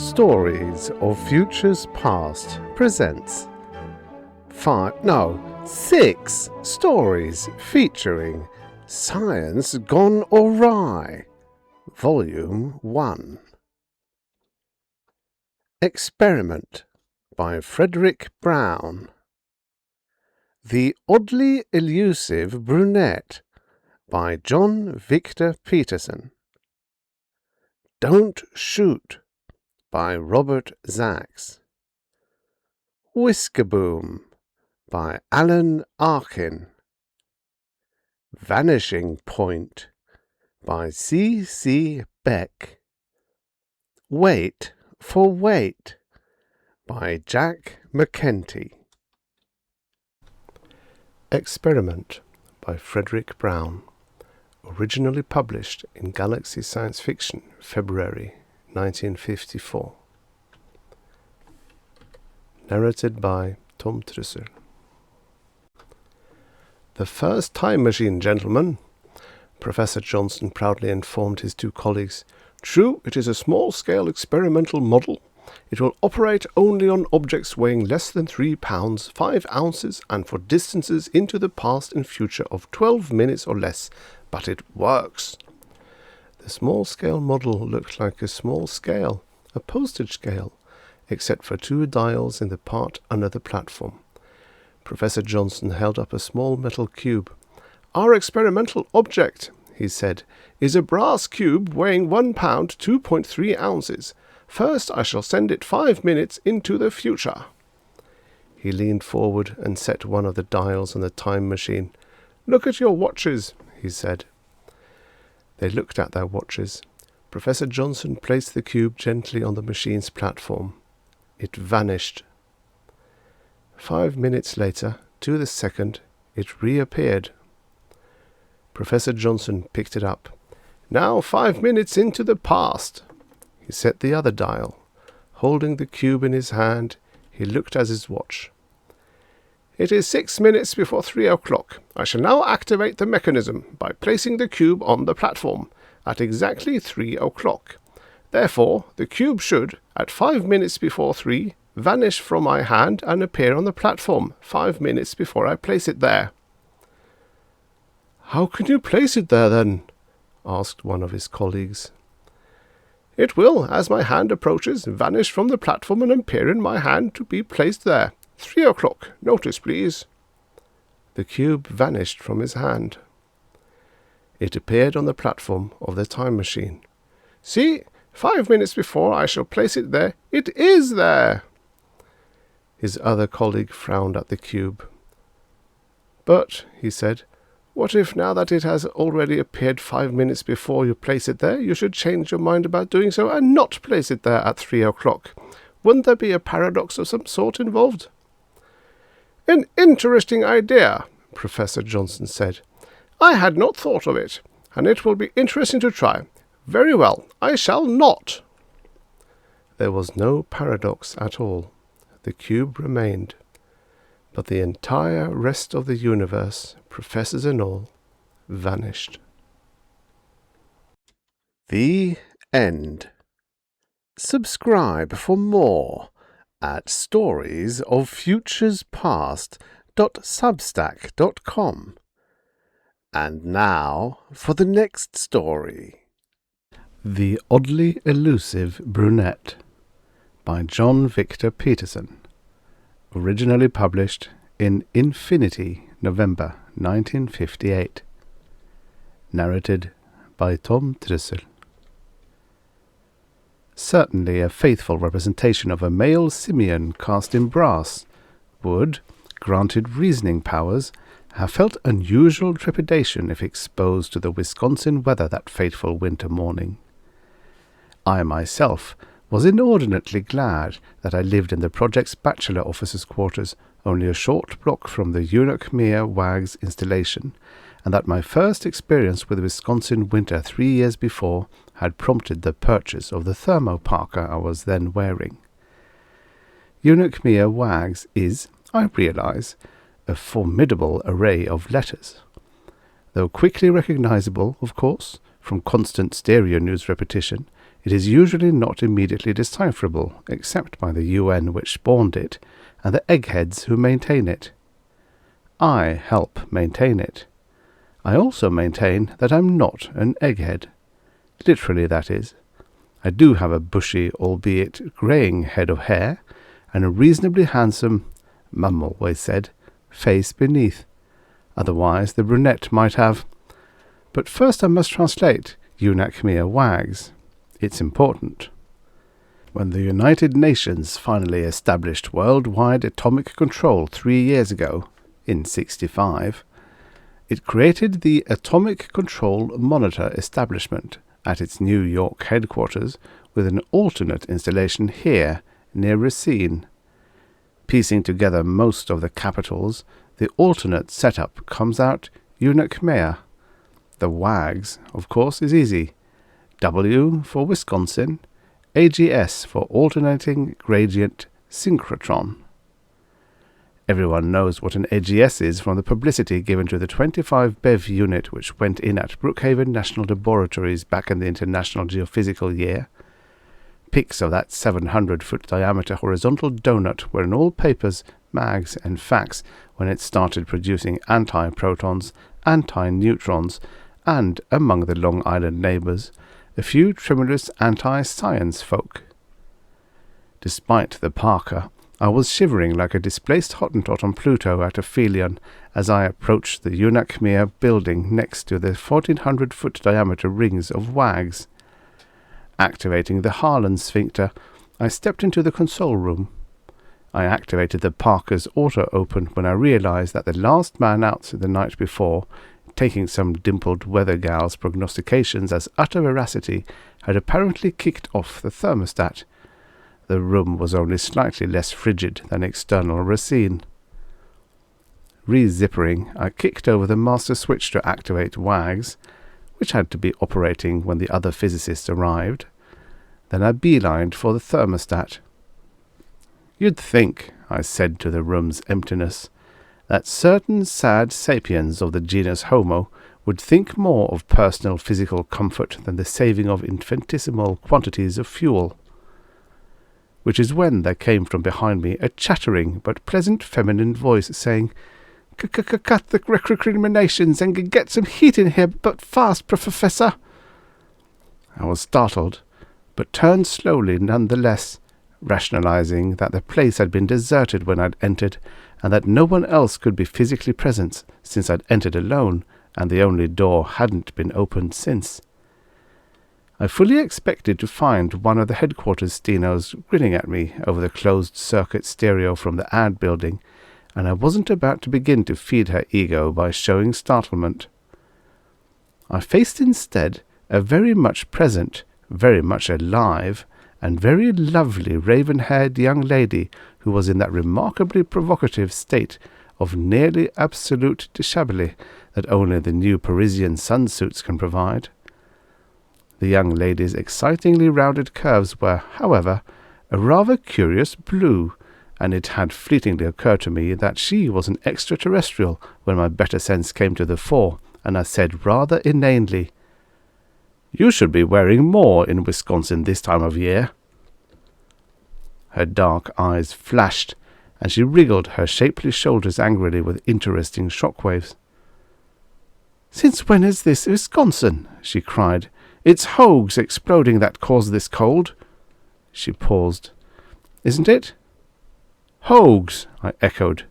Stories of Futures Past presents 6 stories featuring Science Gone Awry, Volume 1. Experiment by Fredric Brown. The Oddly Elusive Brunette by John Victor Peterson. Don't Shoot by Robert Zacks. Whiskaboom by Alan Arkin. Vanishing Point by C. Beck. Wait for Wait by Jack McKenty. Experiment by Fredric Brown. Originally published in Galaxy Science Fiction, February 1954. Narrated by Tom Trussel. The first time machine, gentlemen, Professor Johnson proudly informed his two colleagues. True, it is a small-scale experimental model. It will operate only on objects weighing less than 3 pounds, 5 ounces, and for distances into the past and future of 12 minutes or less. But it works. The small-scale model looked like a small scale, a postage scale, except for 2 dials in the part under the platform. Professor Johnson held up a small metal cube. Our experimental object, he said, is a brass cube weighing 1 pound, 2.3 ounces. First, I shall send it 5 minutes into the future. He leaned forward and set one of the dials on the time machine. Look at your watches, he said. They looked at their watches. Professor Johnson placed the cube gently on the machine's platform. It vanished. 5 minutes later, to the second, it reappeared. Professor Johnson picked it up. Now 5 minutes into the past. He set the other dial. Holding the cube in his hand, he looked at his watch. It is 6 minutes before 3 o'clock. I shall now activate the mechanism by placing the cube on the platform at exactly 3 o'clock. Therefore, the cube should, at 5 minutes before 3, vanish from my hand and appear on the platform 5 minutes before I place it there. How can you place it there, then? Asked one of his colleagues. It will, as my hand approaches, vanish from the platform and appear in my hand to be placed there. 3 o'clock. Notice, please. The cube vanished from his hand. It appeared on the platform of the time machine. See, 5 minutes before I shall place it there, it is there. His other colleague frowned at the cube. But, he said, what if now that it has already appeared 5 minutes before you place it there, you should change your mind about doing so and not place it there at 3 o'clock? Wouldn't there be a paradox of some sort involved? An interesting idea, Professor Johnson said. I had not thought of it, and it will be interesting to try. Very well, I shall not. There was no paradox at all. The cube remained. But the entire rest of the universe, professors and all, vanished. The end. Subscribe for more at storiesoffuturespast.substack.com. And now for the next story. The Oddly Elusive Brunette by John Victor Peterson. Originally published in Infinity, November 1958. Narrated by Tom Trussel. Certainly a faithful representation of a male simian cast in brass would, granted reasoning powers, have felt unusual trepidation if exposed to the Wisconsin weather that fateful winter morning. I myself was inordinately glad that I lived in the project's bachelor officers' quarters, only a short block from the Eunuch Wag's installation, and that my first experience with Wisconsin winter 3 years before had prompted the purchase of the thermoparka I was then wearing. Eunuch Wag's is, I realize, a formidable array of letters. Though quickly recognizable, of course, from constant stereo news repetition, It is usually not immediately decipherable, except by the UN which spawned it, and the eggheads who maintain it. I help maintain it. I also maintain that I'm not an egghead. Literally, that is. I do have a bushy, albeit greying head of hair, and a reasonably handsome, Mum always said, face beneath. Otherwise the brunette might have... But first I must translate Eunachmea Wags. It's important. When the United Nations finally established worldwide atomic control 3 years ago, in 1965, it created the Atomic Control Monitor Establishment at its New York headquarters with an alternate installation here near Racine. Piecing together most of the capitals, the alternate setup comes out Eunachmea. The WAGs, of course, is easy. W for Wisconsin, AGS for Alternating Gradient Synchrotron. Everyone knows what an AGS is from the publicity given to the 25 BeV unit which went in at Brookhaven National Laboratories back in the International Geophysical Year. Pics of that 700-foot diameter horizontal donut were in all papers, mags, and facts when it started producing anti-protons, anti-neutrons, and, among the Long Island neighbours, a few tremulous anti-science folk. Despite the parka, I was shivering like a displaced Hottentot on Pluto at Aphelion as I approached the Eunachmea building next to the 1,400-foot diameter rings of WAGs. Activating the Harlan sphincter, I stepped into the console room. I activated the Parker's auto-open when I realized that the last man out the night before, taking some dimpled weather gal's prognostications as utter veracity, had apparently kicked off the thermostat. The room was only slightly less frigid than external Racine. Re-zippering, I kicked over the master switch to activate WAGs, which had to be operating when the other physicists arrived. Then I beelined for the thermostat. "You'd think," I said to the room's emptiness, "that certain sad sapiens of the genus Homo would think more of personal physical comfort than the saving of infinitesimal quantities of fuel." Which is when there came from behind me a chattering but pleasant feminine voice saying, "Cut the recriminations and get some heat in here, but fast, Professor." I was startled, but turned slowly nonetheless, rationalizing that the place had been deserted when I'd entered, and that no one else could be physically present since I'd entered alone, and the only door hadn't been opened since. I fully expected to find one of the headquarters stenos grinning at me over the closed-circuit stereo from the ad building, and I wasn't about to begin to feed her ego by showing startlement. I faced instead a very much present, very much alive, and very lovely raven-haired young lady who was in that remarkably provocative state of nearly absolute dishabille that only the new Parisian sunsuits can provide. The young lady's excitingly rounded curves were, however, a rather curious blue, and it had fleetingly occurred to me that she was an extraterrestrial when my better sense came to the fore, and I said rather inanely, "You should be wearing more in Wisconsin this time of year." Her dark eyes flashed, and she wriggled her shapely shoulders angrily with interesting shockwaves. "Since when is this Wisconsin?" she cried. "It's hogs exploding that caused this cold." She paused. "Isn't it?" "Hogs," I echoed.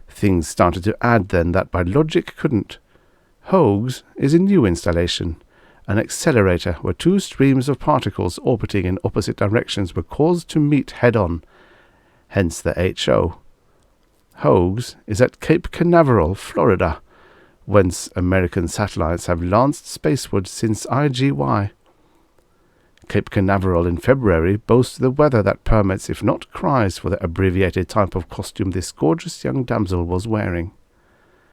Things started to add then that by logic couldn't. Hogs is a new installation, an accelerator where two streams of particles orbiting in opposite directions were caused to meet head-on, hence the HO. Hogs is at Cape Canaveral, Florida, whence American satellites have lanced spaceward since IGY. Cape Canaveral in February boasts the weather that permits, if not cries, for the abbreviated type of costume this gorgeous young damsel was wearing.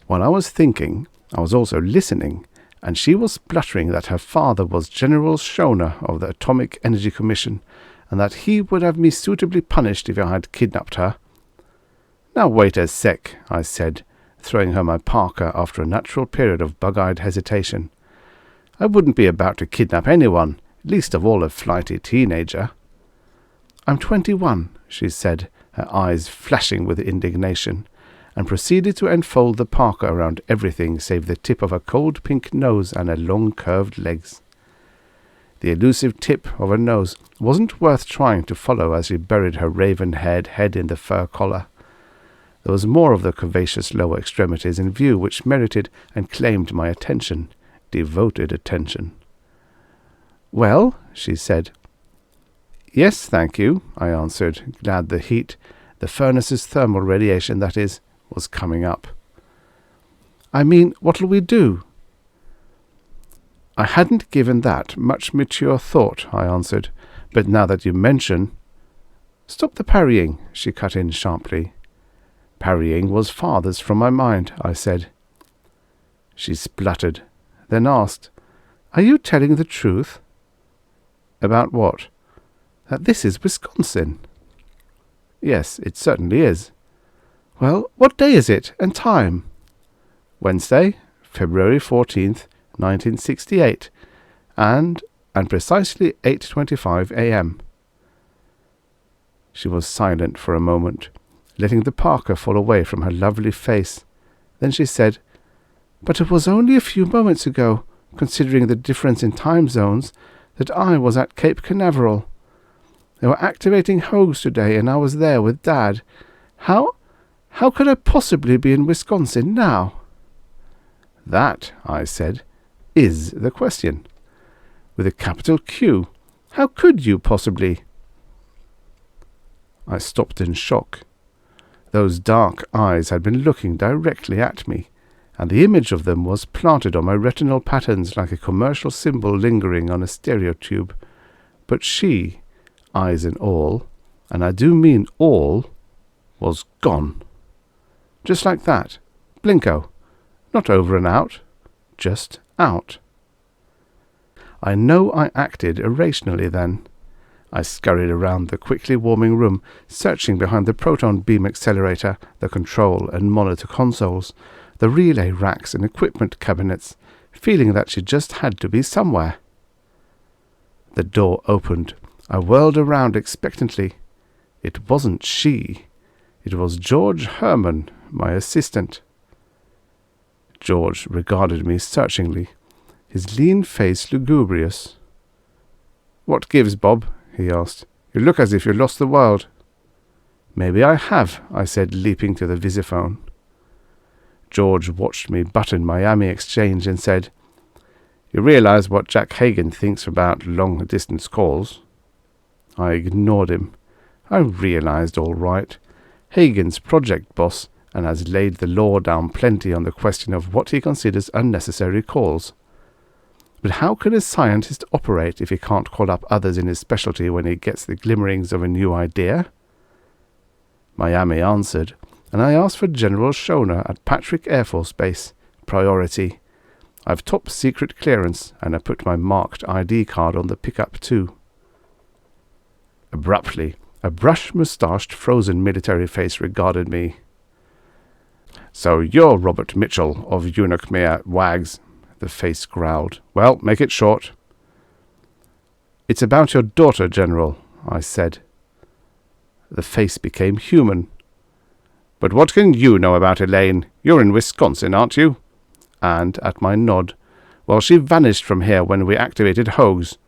While I was thinking, I was also listening, and she was spluttering that her father was General Schoner of the Atomic Energy Commission, and that he would have me suitably punished if I had kidnapped her. "Now wait a sec," I said, throwing her my parka after a natural period of bug-eyed hesitation. "I wouldn't be about to kidnap anyone, least of all a flighty teenager. "I'm 21, she said, her eyes flashing with indignation, and proceeded to enfold the parka around everything save the tip of a cold pink nose and her long curved legs. The elusive tip of her nose wasn't worth trying to follow as she buried her raven-haired head in the fur collar. There was more of the curvaceous lower extremities in view which merited and claimed my attention, devoted attention. "Well?" she said. "Yes, thank you," I answered, glad the heat, the furnace's thermal radiation, that is, was coming up. "I mean, what'll we do?" "I hadn't given that much mature thought," I answered, "but now that you mention—" "Stop the parrying," she cut in sharply. "Parrying was farthest from my mind," I said. She spluttered, then asked, "Are you telling the truth?" "About what?" "That this is Wisconsin." "Yes, it certainly is." "Well, what day is it, and time?" "Wednesday, February 14th, 1968, and precisely 8:25 a.m. She was silent for a moment, letting the parka fall away from her lovely face. Then she said, "But it was only a few moments ago, considering the difference in time zones, that I was at Cape Canaveral. They were activating Hogues today, and I was there with Dad. How could I possibly be in Wisconsin now?" "That," I said, "is the question. With a capital Q. How could you possibly?" I stopped in shock. Those dark eyes had been looking directly at me, and the image of them was planted on my retinal patterns like a commercial symbol lingering on a stereotube. But she, eyes and all, and I do mean all, was gone. Just like that. Blinko. Not over and out. Just out. I know I acted irrationally then. I scurried around the quickly warming room, searching behind the proton beam accelerator, the control and monitor consoles, the relay racks and equipment cabinets, feeling that she just had to be somewhere. The door opened. I whirled around expectantly. It wasn't she. It was George Herman, my assistant. George regarded me searchingly, his lean face lugubrious. "What gives, Bob?" he asked. "You look as if you lost the world." "Maybe I have," I said, leaping to the visiphone. George watched me button Miami Exchange and said, "You realize what Jack Hagen thinks about long-distance calls?" I ignored him. I realized all right. Hagen's project boss, and has laid the law down plenty on the question of what he considers unnecessary calls. But how can a scientist operate if he can't call up others in his specialty when he gets the glimmerings of a new idea? Miami answered, and I asked for General Schoner at Patrick Air Force Base. Priority. I've top secret clearance, and I put my marked ID card on the pickup too. Abruptly, a brush-moustached frozen military face regarded me. "So you're Robert Mitchell of Unukmere, Wags," the face growled. "Well, make it short." "It's about your daughter, General," I said. The face became human. "But what can you know about Elaine? You're in Wisconsin, aren't you?" And, at my nod, "Well, she vanished from here when we activated Hogues.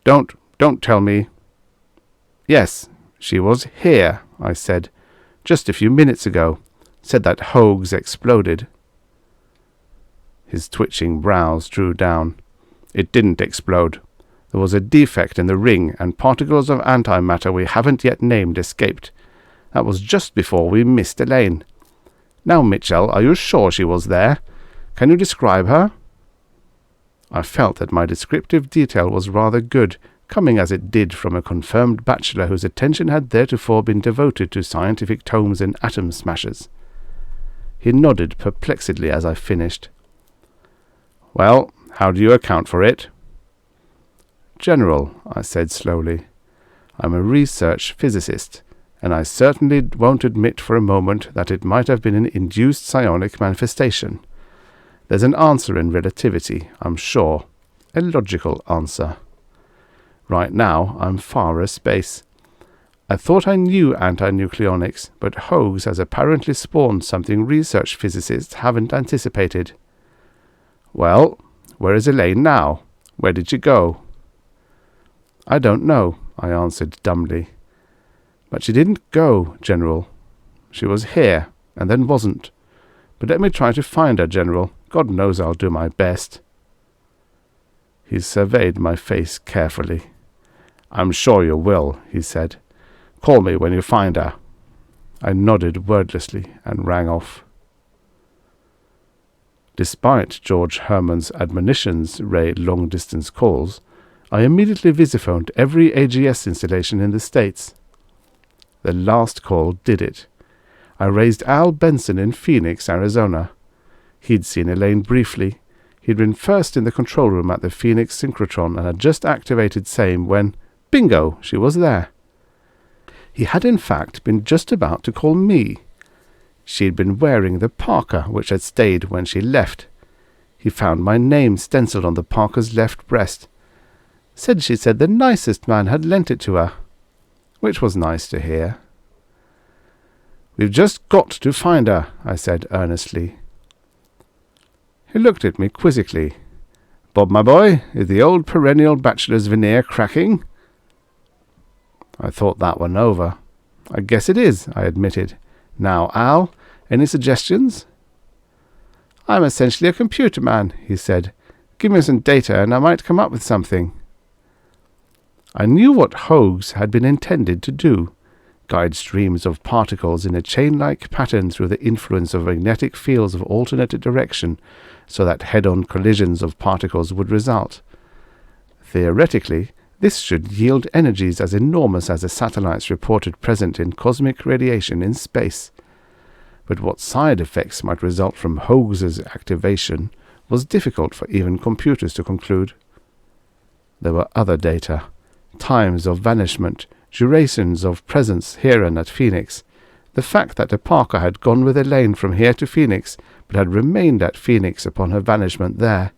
Don't tell me." "Yes, she was here," I said, "just a few minutes ago. Said that Hogues exploded." His twitching brows drew down. "It didn't explode. There was a defect in the ring, and particles of antimatter we haven't yet named escaped. That was just before we missed Elaine. Now, Mitchell, are you sure she was there? Can you describe her?" I felt that my descriptive detail was rather good, coming as it did from a confirmed bachelor whose attention had theretofore been devoted to scientific tomes and atom smashers. He nodded perplexedly as I finished. "Well, how do you account for it?" "General," I said slowly, "I'm a research physicist, and I certainly won't admit for a moment that it might have been an induced psionic manifestation. There's an answer in relativity, I'm sure, a logical answer. Right now, I'm far as space. I thought I knew anti-nucleonics, but Hogues has apparently spawned something research physicists haven't anticipated. Well, where is Elaine now? Where did she go? I don't know, I answered dumbly. But she didn't go, General. She was here, and then wasn't. But let me try to find her, General. God knows I'll do my best. He surveyed my face carefully. I'm sure you will, he said. Call me when you find her. I nodded wordlessly and rang off. Despite George Herman's admonitions raid long-distance calls, I immediately visiphoned every AGS installation in the States. The last call did it. I raised Al Benson in Phoenix, Arizona. He'd seen Elaine briefly. He'd been first in the control room at the Phoenix synchrotron and had just activated SAME when, bingo, she was there. He had in fact been just about to call me. She'd been wearing the parka which had stayed when she left. He found my name stenciled on the parka's left breast. Said she'd said the nicest man had lent it to her, which was nice to hear. We've just got to find her, I said earnestly. He looked at me quizzically. Bob, my boy, is the old perennial bachelor's veneer cracking? I thought that one over. I guess it is, I admitted. Now, Al, any suggestions? I'm essentially a computer man, he said. Give me some data and I might come up with something. I knew what Hogues had been intended to do. Guide streams of particles in a chain-like pattern through the influence of magnetic fields of alternate direction, so that head-on collisions of particles would result. Theoretically, this should yield energies as enormous as the satellites reported present in cosmic radiation in space. But what side effects might result from Hogues' activation was difficult for even computers to conclude. There were other data, times of vanishment, durations of presence here and at Phoenix. The fact that the Parker had gone with Elaine from here to Phoenix, but had remained at Phoenix upon her vanishment there.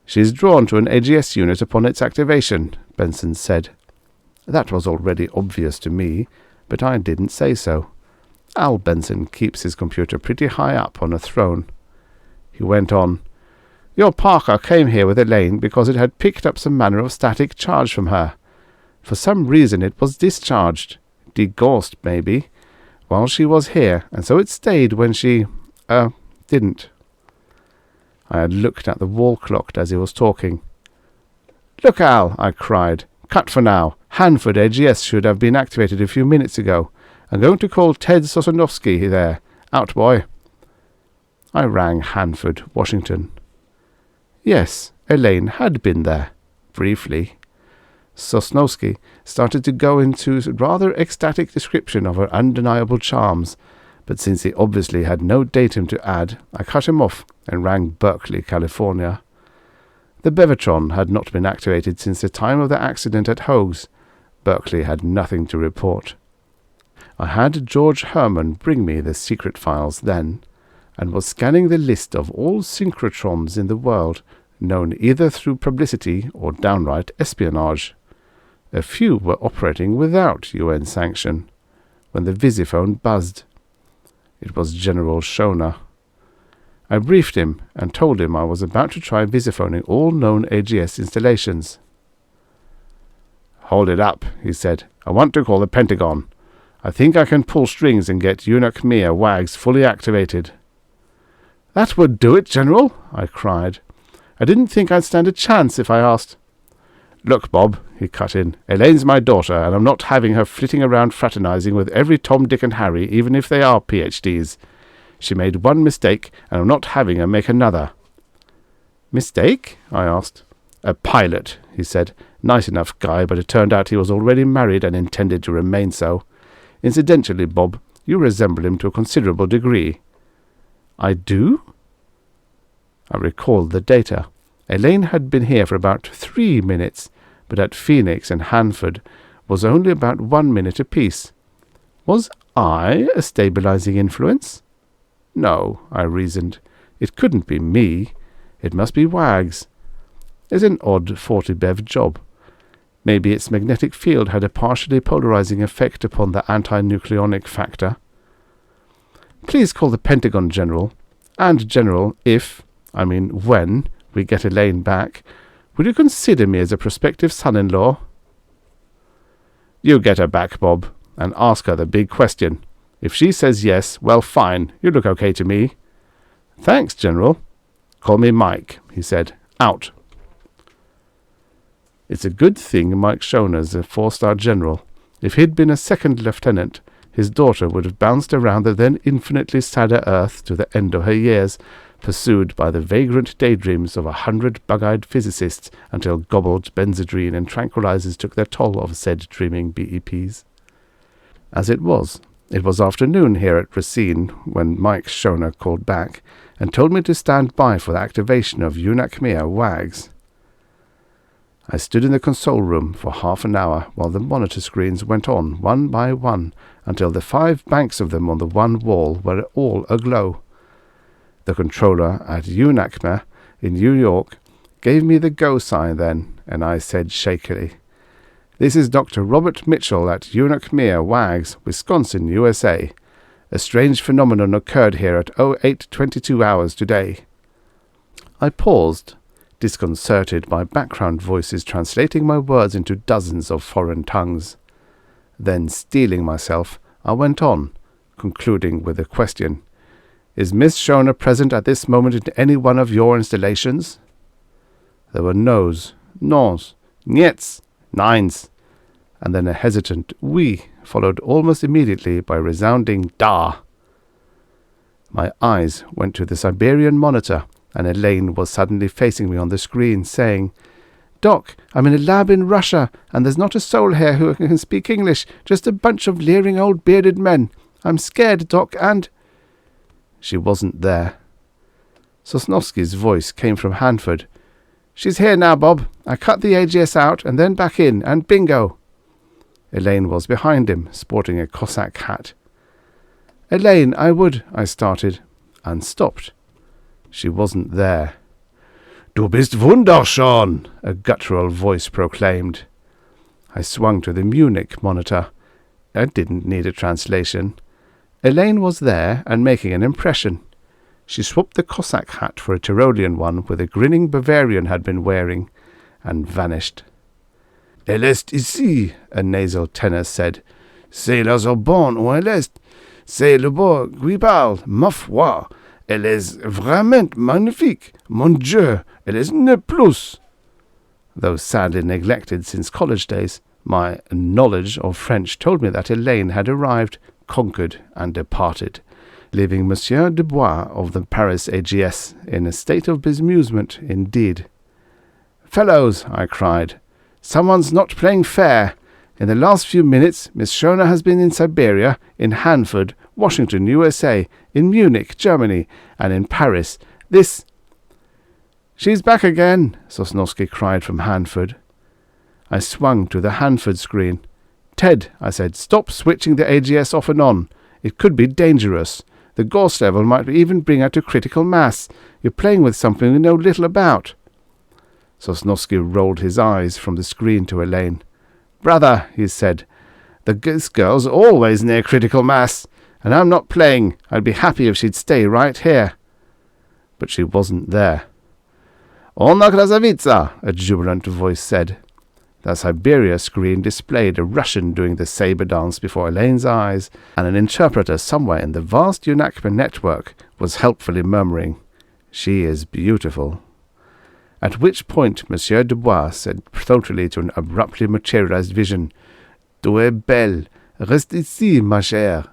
She's drawn to an AGS unit upon its activation, Benson said. That was already obvious to me, but I didn't say so. Al Benson keeps his computer pretty high up on a throne. He went on. Your Parker came here with Elaine because it had picked up some manner of static charge from her. For some reason it was discharged, degaussed maybe, while she was here, and so it stayed when she, didn't. I had looked at the wall clock as he was talking. Look, Al, I cried. Cut for now. Hanford AGS should have been activated a few minutes ago. I'm going to call Ted Sosnowski there. Out, boy. I rang Hanford, Washington. Yes, Elaine had been there, briefly. Sosnowski started to go into rather ecstatic description of her undeniable charms, but since he obviously had no datum to add, I cut him off and rang Berkeley, California. The Bevatron had not been activated since the time of the accident at Hogues. Berkeley had nothing to report. I had George Herman bring me the secret files then, and was scanning the list of all synchrotrons in the world, known either through publicity or downright espionage. A few were operating without UN sanction, when the visiphone buzzed. It was General Schoner. I briefed him and told him I was about to try visiphoning all known AGS installations. Hold it up, he said. I want to call the Pentagon. I think I can pull strings and get Eunuch Mir WAGs fully activated. That would do it, General, I cried. I didn't think I'd stand a chance if I asked. Look, Bob, he cut in, Elaine's my daughter, and I'm not having her flitting around fraternizing with every Tom, Dick and Harry, even if they are PhDs. She made one mistake, and I'm not having her make another. Mistake? I asked. A pilot, he said. Nice enough guy, but it turned out he was already married and intended to remain so. Incidentally, Bob, you resemble him to a considerable degree. I do? I recalled the data. Elaine had been here for about 3 minutes, but at Phoenix and Hanford was only about 1 minute apiece. Was I a stabilizing influence? No, I reasoned. It couldn't be me. It must be WAGs. is an odd 40-bev job. Maybe its magnetic field had a partially polarizing effect upon the anti-nucleonic factor. Please call the Pentagon General. And General, when, we get Elaine back, will you consider me as a prospective son-in-law? You get her back, Bob, and ask her the big question. If she says yes, well, fine. You look okay to me. Thanks, General. Call me Mike, he said. Out. It's a good thing Mike Shoner's a 4-star general. If he'd been a second lieutenant, his daughter would have bounced around the then infinitely sadder Earth to the end of her years, pursued by the vagrant daydreams of 100 bug-eyed physicists until gobbled benzodrine and tranquilizers took their toll of said dreaming BEPs. As it was afternoon here at Racine when Mike Shoner called back and told me to stand by for the activation of UNACMEA WAGs. I stood in the console room for half an hour while the monitor screens went on one by one until the 5 banks of them on the one wall were all aglow. The controller at UNACMA in New York gave me the go sign then, and I said shakily, "This is Dr. Robert Mitchell at UNACMEA WAGs, Wisconsin, USA. A strange phenomenon occurred here at 08:22 hours today." I paused, disconcerted by background voices translating my words into dozens of foreign tongues. Then, steeling myself, I went on, concluding with a question. "Is Miss Shoner present at this moment in any one of your installations?" There were no's, nons, niets, nines, and then a hesitant oui, followed almost immediately by resounding da. My eyes went to the Siberian monitor, and Elaine was suddenly facing me on the screen, saying, "Doc, I'm in a lab in Russia, and there's not a soul here who can speak English, just a bunch of leering old bearded men. I'm scared, Doc, and—" She wasn't there. Sosnowski's voice came from Hanford. "She's here now, Bob. I cut the AGS out and then back in, and bingo." Elaine was behind him, sporting a Cossack hat. "Elaine, I started, and stopped. She wasn't there. "Du bist wunderschön," a guttural voice proclaimed. I swung to the Munich monitor. I didn't need a translation. Elaine was there and making an impression. She swapped the Cossack hat for a Tyrolean one with a grinning Bavarian had been wearing, and vanished. "Elle est ici," a nasal tenor said. "C'est la Sorbonne où elle est. C'est le beau qui parle, ma foi. Elle est vraiment magnifique. Mon Dieu, elle est ne plus." Though sadly neglected since college days, my knowledge of French told me that Elaine had arrived, conquered, and departed, leaving Monsieur Dubois of the Paris AGS in a state of bemusement indeed. "Fellows," I cried, "someone's not playing fair. In the last few minutes, Miss Shoner has been in Siberia, in Hanford, Washington, USA, in Munich, Germany, and in Paris. This—" "She's back again," Sosnowski cried from Hanford. I swung to the Hanford screen. "Ted," I said, "stop switching the AGS off and on. It could be dangerous. The Gauss level might even bring her to critical mass. You're playing with something we know little about." Sosnowski rolled his eyes from the screen to Elaine. "Brother," he said, "this girl's always near critical mass, and I'm not playing. I'd be happy if she'd stay right here." But she wasn't there. "Ona Krasavica," a jubilant voice said. The Siberia screen displayed a Russian doing the saber dance before Elaine's eyes, and an interpreter somewhere in the vast UNACMA network was helpfully murmuring, "She is beautiful." At which point Monsieur Dubois said throatily to an abruptly materialized vision, "Tu es belle, reste ici, ma chère,"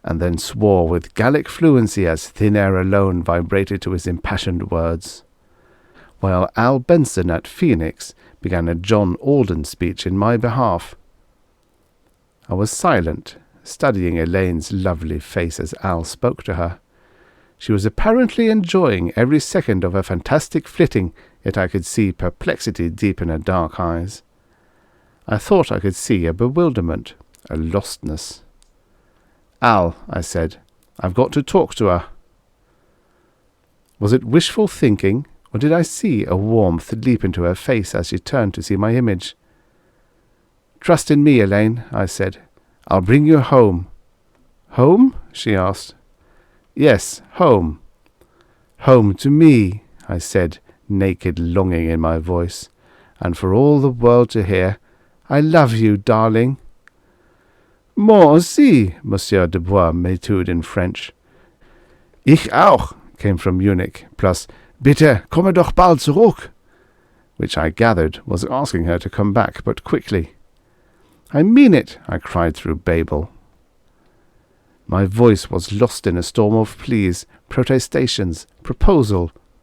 and then swore with Gallic fluency as thin air alone vibrated to his impassioned words. While Al Benson at Phoenix began a John Alden speech in my behalf. I was silent, studying Elaine's lovely face as Al spoke to her. She was apparently enjoying every second of her fantastic flitting, yet I could see perplexity deep in her dark eyes. I thought I could see a bewilderment, a lostness. "Al," I said, "I've got to talk to her." Was it wishful thinking, Or did I see a warmth leap into her face as she turned to see my image? "Trust in me, Elaine," I said. "I'll bring you home." "Home?" she asked. "Yes, home." "Home to me," I said, naked longing in my voice, and for all the world to hear. "I love you, darling." "Moi aussi," Monsieur Dubois mewed in French. "Ich auch," came from Munich, plus "Bitte, komme doch bald zurück," which I gathered was asking her to come back, but quickly. "I mean it," I cried through Babel. My voice was lost in a storm of pleas, protestations,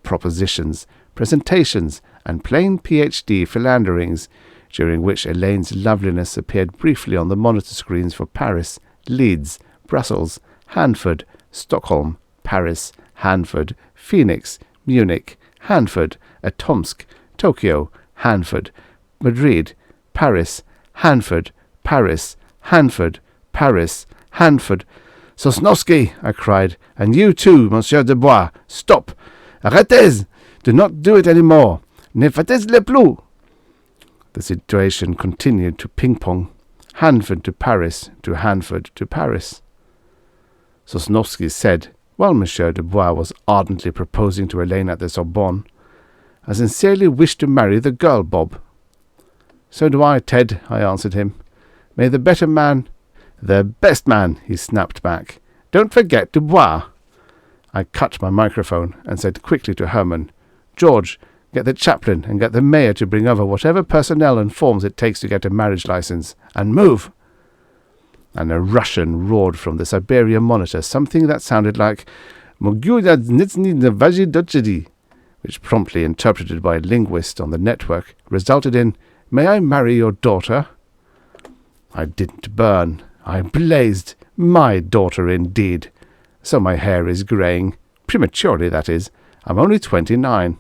propositions, presentations, and plain PhD philanderings, during which Elaine's loveliness appeared briefly on the monitor screens for Paris, Leeds, Brussels, Hanford, Stockholm, Paris, Hanford, Phoenix, Munich, Hanford, Atomsk, Tokyo, Hanford, Madrid, Paris, Hanford, Paris, Hanford, Paris, Hanford. "Sosnowski," I cried, "and you too, Monsieur Dubois, stop! Arrêtez! Do not do it any more! Ne faites-le plus!" The situation continued to ping-pong. Hanford to Paris, to Hanford to Paris. Sosnowski said, while Monsieur Dubois was ardently proposing to Elaine at the Sorbonne, "I sincerely wish to marry the girl, Bob." "So do I, Ted," I answered him. "May the better man—" "The best man," he snapped back. "Don't forget Dubois." I cut my microphone and said quickly to Herman, "George, get the chaplain and get the mayor to bring over whatever personnel and forms it takes to get a marriage license. And move!" And a Russian roared from the Siberia monitor something that sounded like "Mogu, which, promptly interpreted by a linguist on the network, resulted in, "May I marry your daughter?" I didn't burn. I blazed. My daughter, indeed. So my hair is greying. Prematurely, that is. I'm only 29.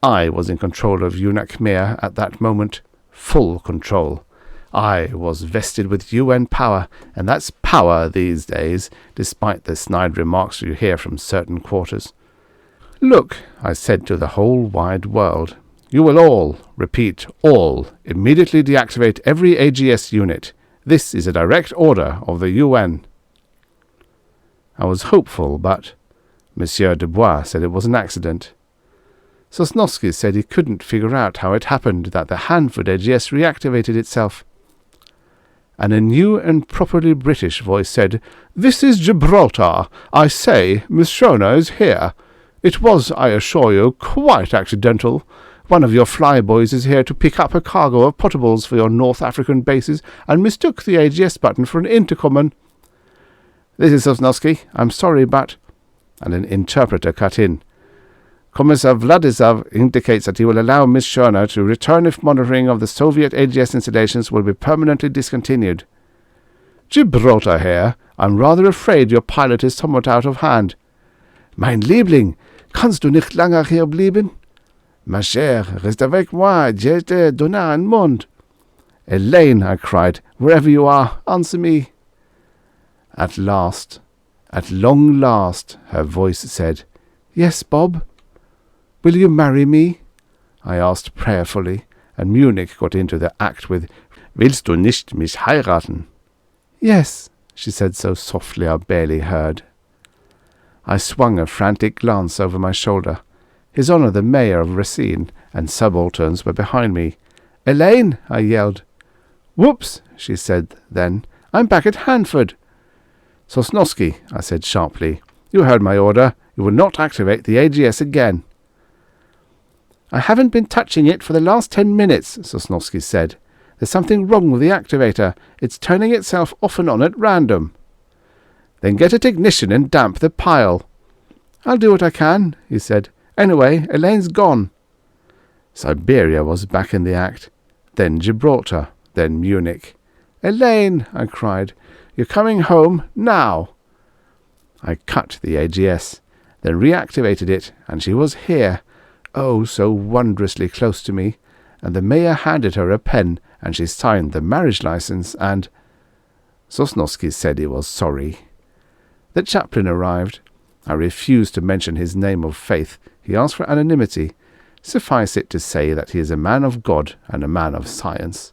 I was in control of Yunak Mir at that moment. Full control. I was vested with UN power, and that's power these days, despite the snide remarks you hear from certain quarters. "Look," I said to the whole wide world, "you will all, repeat, all, immediately deactivate every AGS unit. This is a direct order of the UN." I was hopeful, but Monsieur Dubois said it was an accident. Sosnowski said he couldn't figure out how it happened that the Hanford AGS reactivated itself. And a new and properly British voice said, "This is Gibraltar. I say, Miss Shona is here. It was, I assure you, quite accidental. One of your flyboys is here to pick up a cargo of potables for your North African bases and mistook the AGS button for an intercom and—" "This is Sosnowski. I'm sorry, but—" And an interpreter cut in. "Commissar Vladislav indicates that he will allow Miss Shona to return if monitoring of the Soviet AGS installations will be permanently discontinued." "Gibraltar here. I'm rather afraid your pilot is somewhat out of hand." "Mein Liebling, kannst du nicht länger hier bleiben?" "Ma chère, reste avec moi, je te donne un monde." "Elaine," I cried, "wherever you are, answer me." At last, at long last, her voice said, "Yes, Bob." "Will you marry me?" I asked prayerfully, and Munich got into the act with, "Willst du nicht mich heiraten?" "Yes," she said so softly I barely heard. I swung a frantic glance over my shoulder. His Honour the Mayor of Racine and subalterns were behind me. "Elaine!" I yelled. "Whoops!" she said then. "I'm back at Hanford." "Sosnowski," I said sharply, "you heard my order. You will not activate the AGS again." "I haven't been touching it for the last 10 minutes, Sosnowski said. "There's something wrong with the activator. It's turning itself off and on at random." "Then get a technician and damp the pile." "I'll do what I can," he said. "Anyway, Elaine's gone." Siberia was back in the act. Then Gibraltar. Then Munich. "Elaine," I cried. "You're coming home now." I cut the AGS, then reactivated it, and she was here. Oh, so wondrously close to me, and the mayor handed her a pen, and she signed the marriage license, and— Sosnowski said he was sorry. The chaplain arrived. I refused to mention his name of faith. He asked for anonymity. Suffice it to say that he is a man of God and a man of science.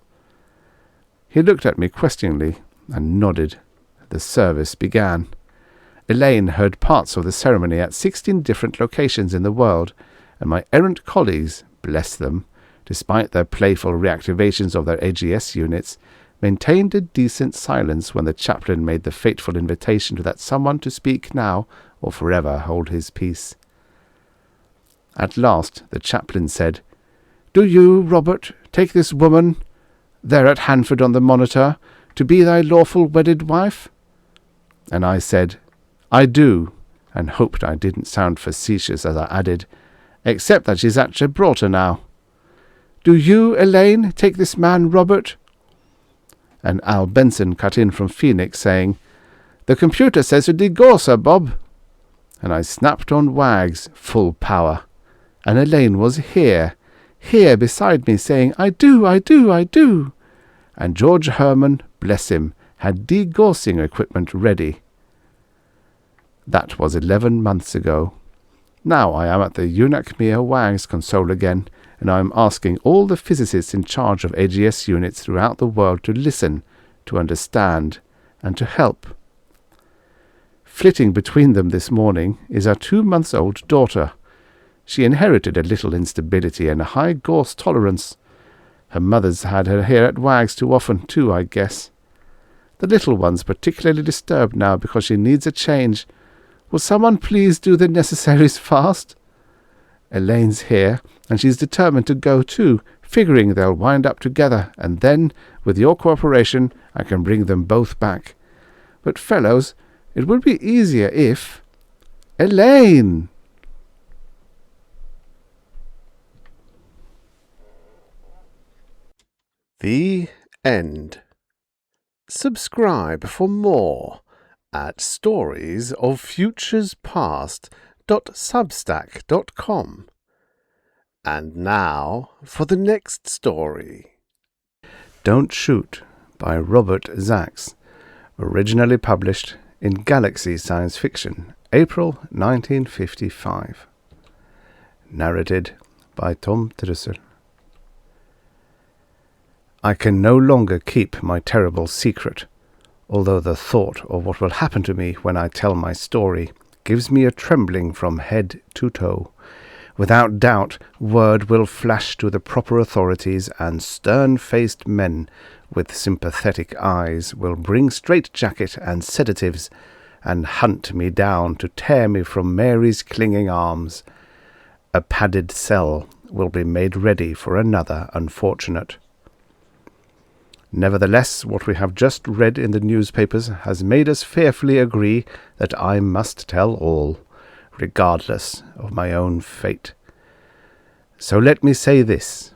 He looked at me questioningly and nodded. The service began. Elaine heard parts of the ceremony at 16 different locations in the world, and my errant colleagues, bless them, despite their playful reactivations of their AGS units, maintained a decent silence when the chaplain made the fateful invitation to that someone to speak now or forever hold his peace. At last the chaplain said, "Do you, Robert, take this woman, there at Hanford on the monitor, to be thy lawful wedded wife?" And I said, "I do," and hoped I didn't sound facetious as I added, "except that she's at Gibraltar now." "Do you, Elaine, take this man, Robert?" And Al Benson cut in from Phoenix, saying, "The computer says to divorce her, Bob." And I snapped on Wags, full power. And Elaine was here beside me, saying, "I do, I do, I do." And George Herman, bless him, had degaussing equipment ready. That was 11 months ago. Now I am at the Unakmir Wags console again, and I am asking all the physicists in charge of AGS units throughout the world to listen, to understand, and to help. Flitting between them this morning is our 2-month-old daughter. She inherited a little instability and a high Gauss tolerance. Her mother's had her here at Wags too often, too, I guess. The little one's particularly disturbed now because she needs a change. Will someone please do the necessaries fast? Elaine's here, and she's determined to go too, figuring they'll wind up together, and then, with your cooperation, I can bring them both back. But, fellows, it would be easier if... Elaine! The end. Subscribe for more at storiesoffuturespast.substack.com. And now for the next story. Don't Shoot by Robert Zacks, originally published in Galaxy Science Fiction, April 1955. Narrated by Tom Trussel. I can no longer keep my terrible secret, although the thought of what will happen to me when I tell my story gives me a trembling from head to toe. Without doubt, word will flash to the proper authorities, and stern-faced men with sympathetic eyes will bring straitjacket and sedatives and hunt me down to tear me from Mary's clinging arms. A padded cell will be made ready for another unfortunate. Nevertheless, what we have just read in the newspapers has made us fearfully agree that I must tell all, regardless of my own fate. So let me say this.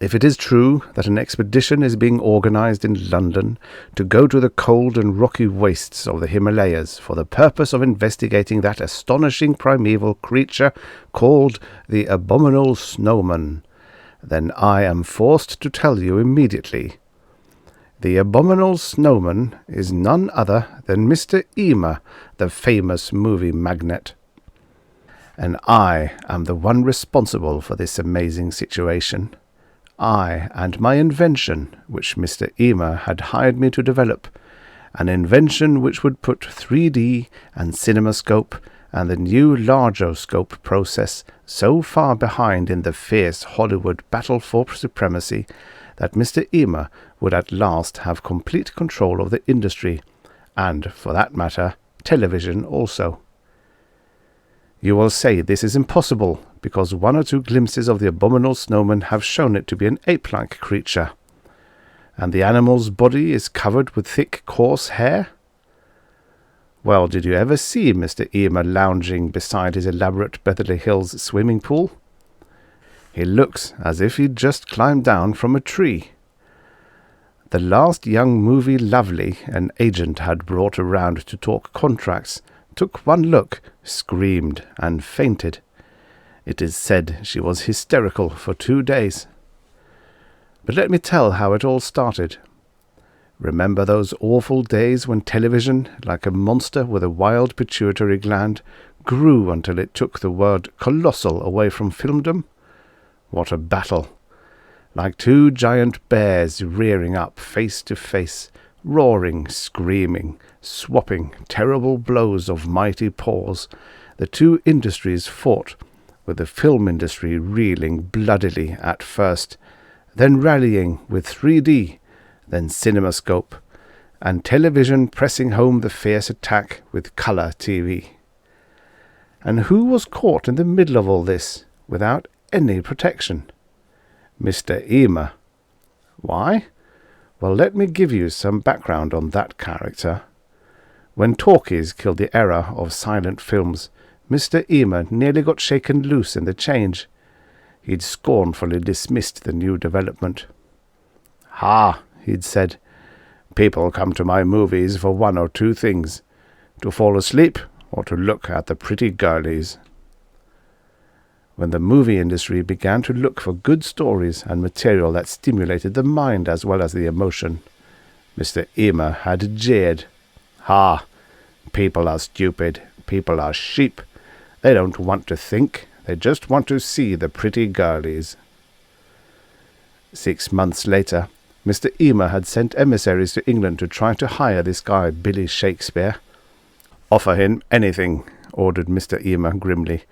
If it is true that an expedition is being organized in London to go to the cold and rocky wastes of the Himalayas for the purpose of investigating that astonishing primeval creature called the Abominable Snowman, then I am forced to tell you immediately. The Abominable Snowman is none other than Mr. Eamer, the famous movie magnate. And I am the one responsible for this amazing situation. I and my invention, which Mr. Eamer had hired me to develop, an invention which would put 3D and CinemaScope and the new Largoscope process so far behind in the fierce Hollywood battle for supremacy that Mr. Eamer would at last have complete control of the industry, and, for that matter, television also. You will say this is impossible, because 1 or 2 glimpses of the Abominable Snowman have shown it to be an ape-like creature, and the animal's body is covered with thick, coarse hair. Well, did you ever see Mr. Eamer lounging beside his elaborate Beverly Hills swimming pool? He looks as if he'd just climbed down from a tree. The last young movie lovely an agent had brought around to talk contracts took one look, screamed, and fainted. It is said she was hysterical for 2 days. But let me tell how it all started. Remember those awful days when television, like a monster with a wild pituitary gland, grew until it took the word colossal away from filmdom? What a battle! Like two giant bears rearing up face to face, roaring, screaming, swapping terrible blows of mighty paws, the two industries fought, with the film industry reeling bloodily at first, then rallying with 3D, then CinemaScope, and television pressing home the fierce attack with colour TV. And who was caught in the middle of all this, without any protection? Mr. Emer. Why? Well, let me give you some background on that character. When talkies killed the era of silent films, Mr. Emer nearly got shaken loose in the change. He'd scornfully dismissed the new development. "Ha," he'd said, "people come to my movies for one or two things, to fall asleep or to look at the pretty girlies." When the movie industry began to look for good stories and material that stimulated the mind as well as the emotion, Mr. Emer had jeered. "Ha! People are stupid. People are sheep. They don't want to think. They just want to see the pretty girlies." 6 months later, Mr. Emer had sent emissaries to England to try to hire this guy, Billy Shakespeare. "Offer him anything," ordered Mr. Emer grimly.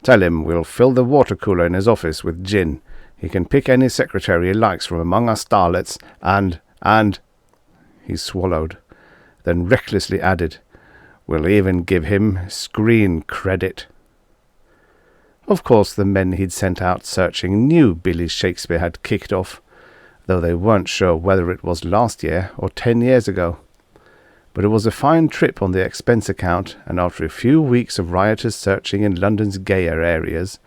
"Tell him we'll fill the water cooler in his office with gin. He can pick any secretary he likes from among our starlets, and... He swallowed, then recklessly added, "We'll even give him screen credit." Of course the men he'd sent out searching knew Billy Shakespeare had kicked off, though they weren't sure whether it was last year or 10 years ago. But it was a fine trip on the expense account, and after a few weeks of riotous searching in London's gayer areas,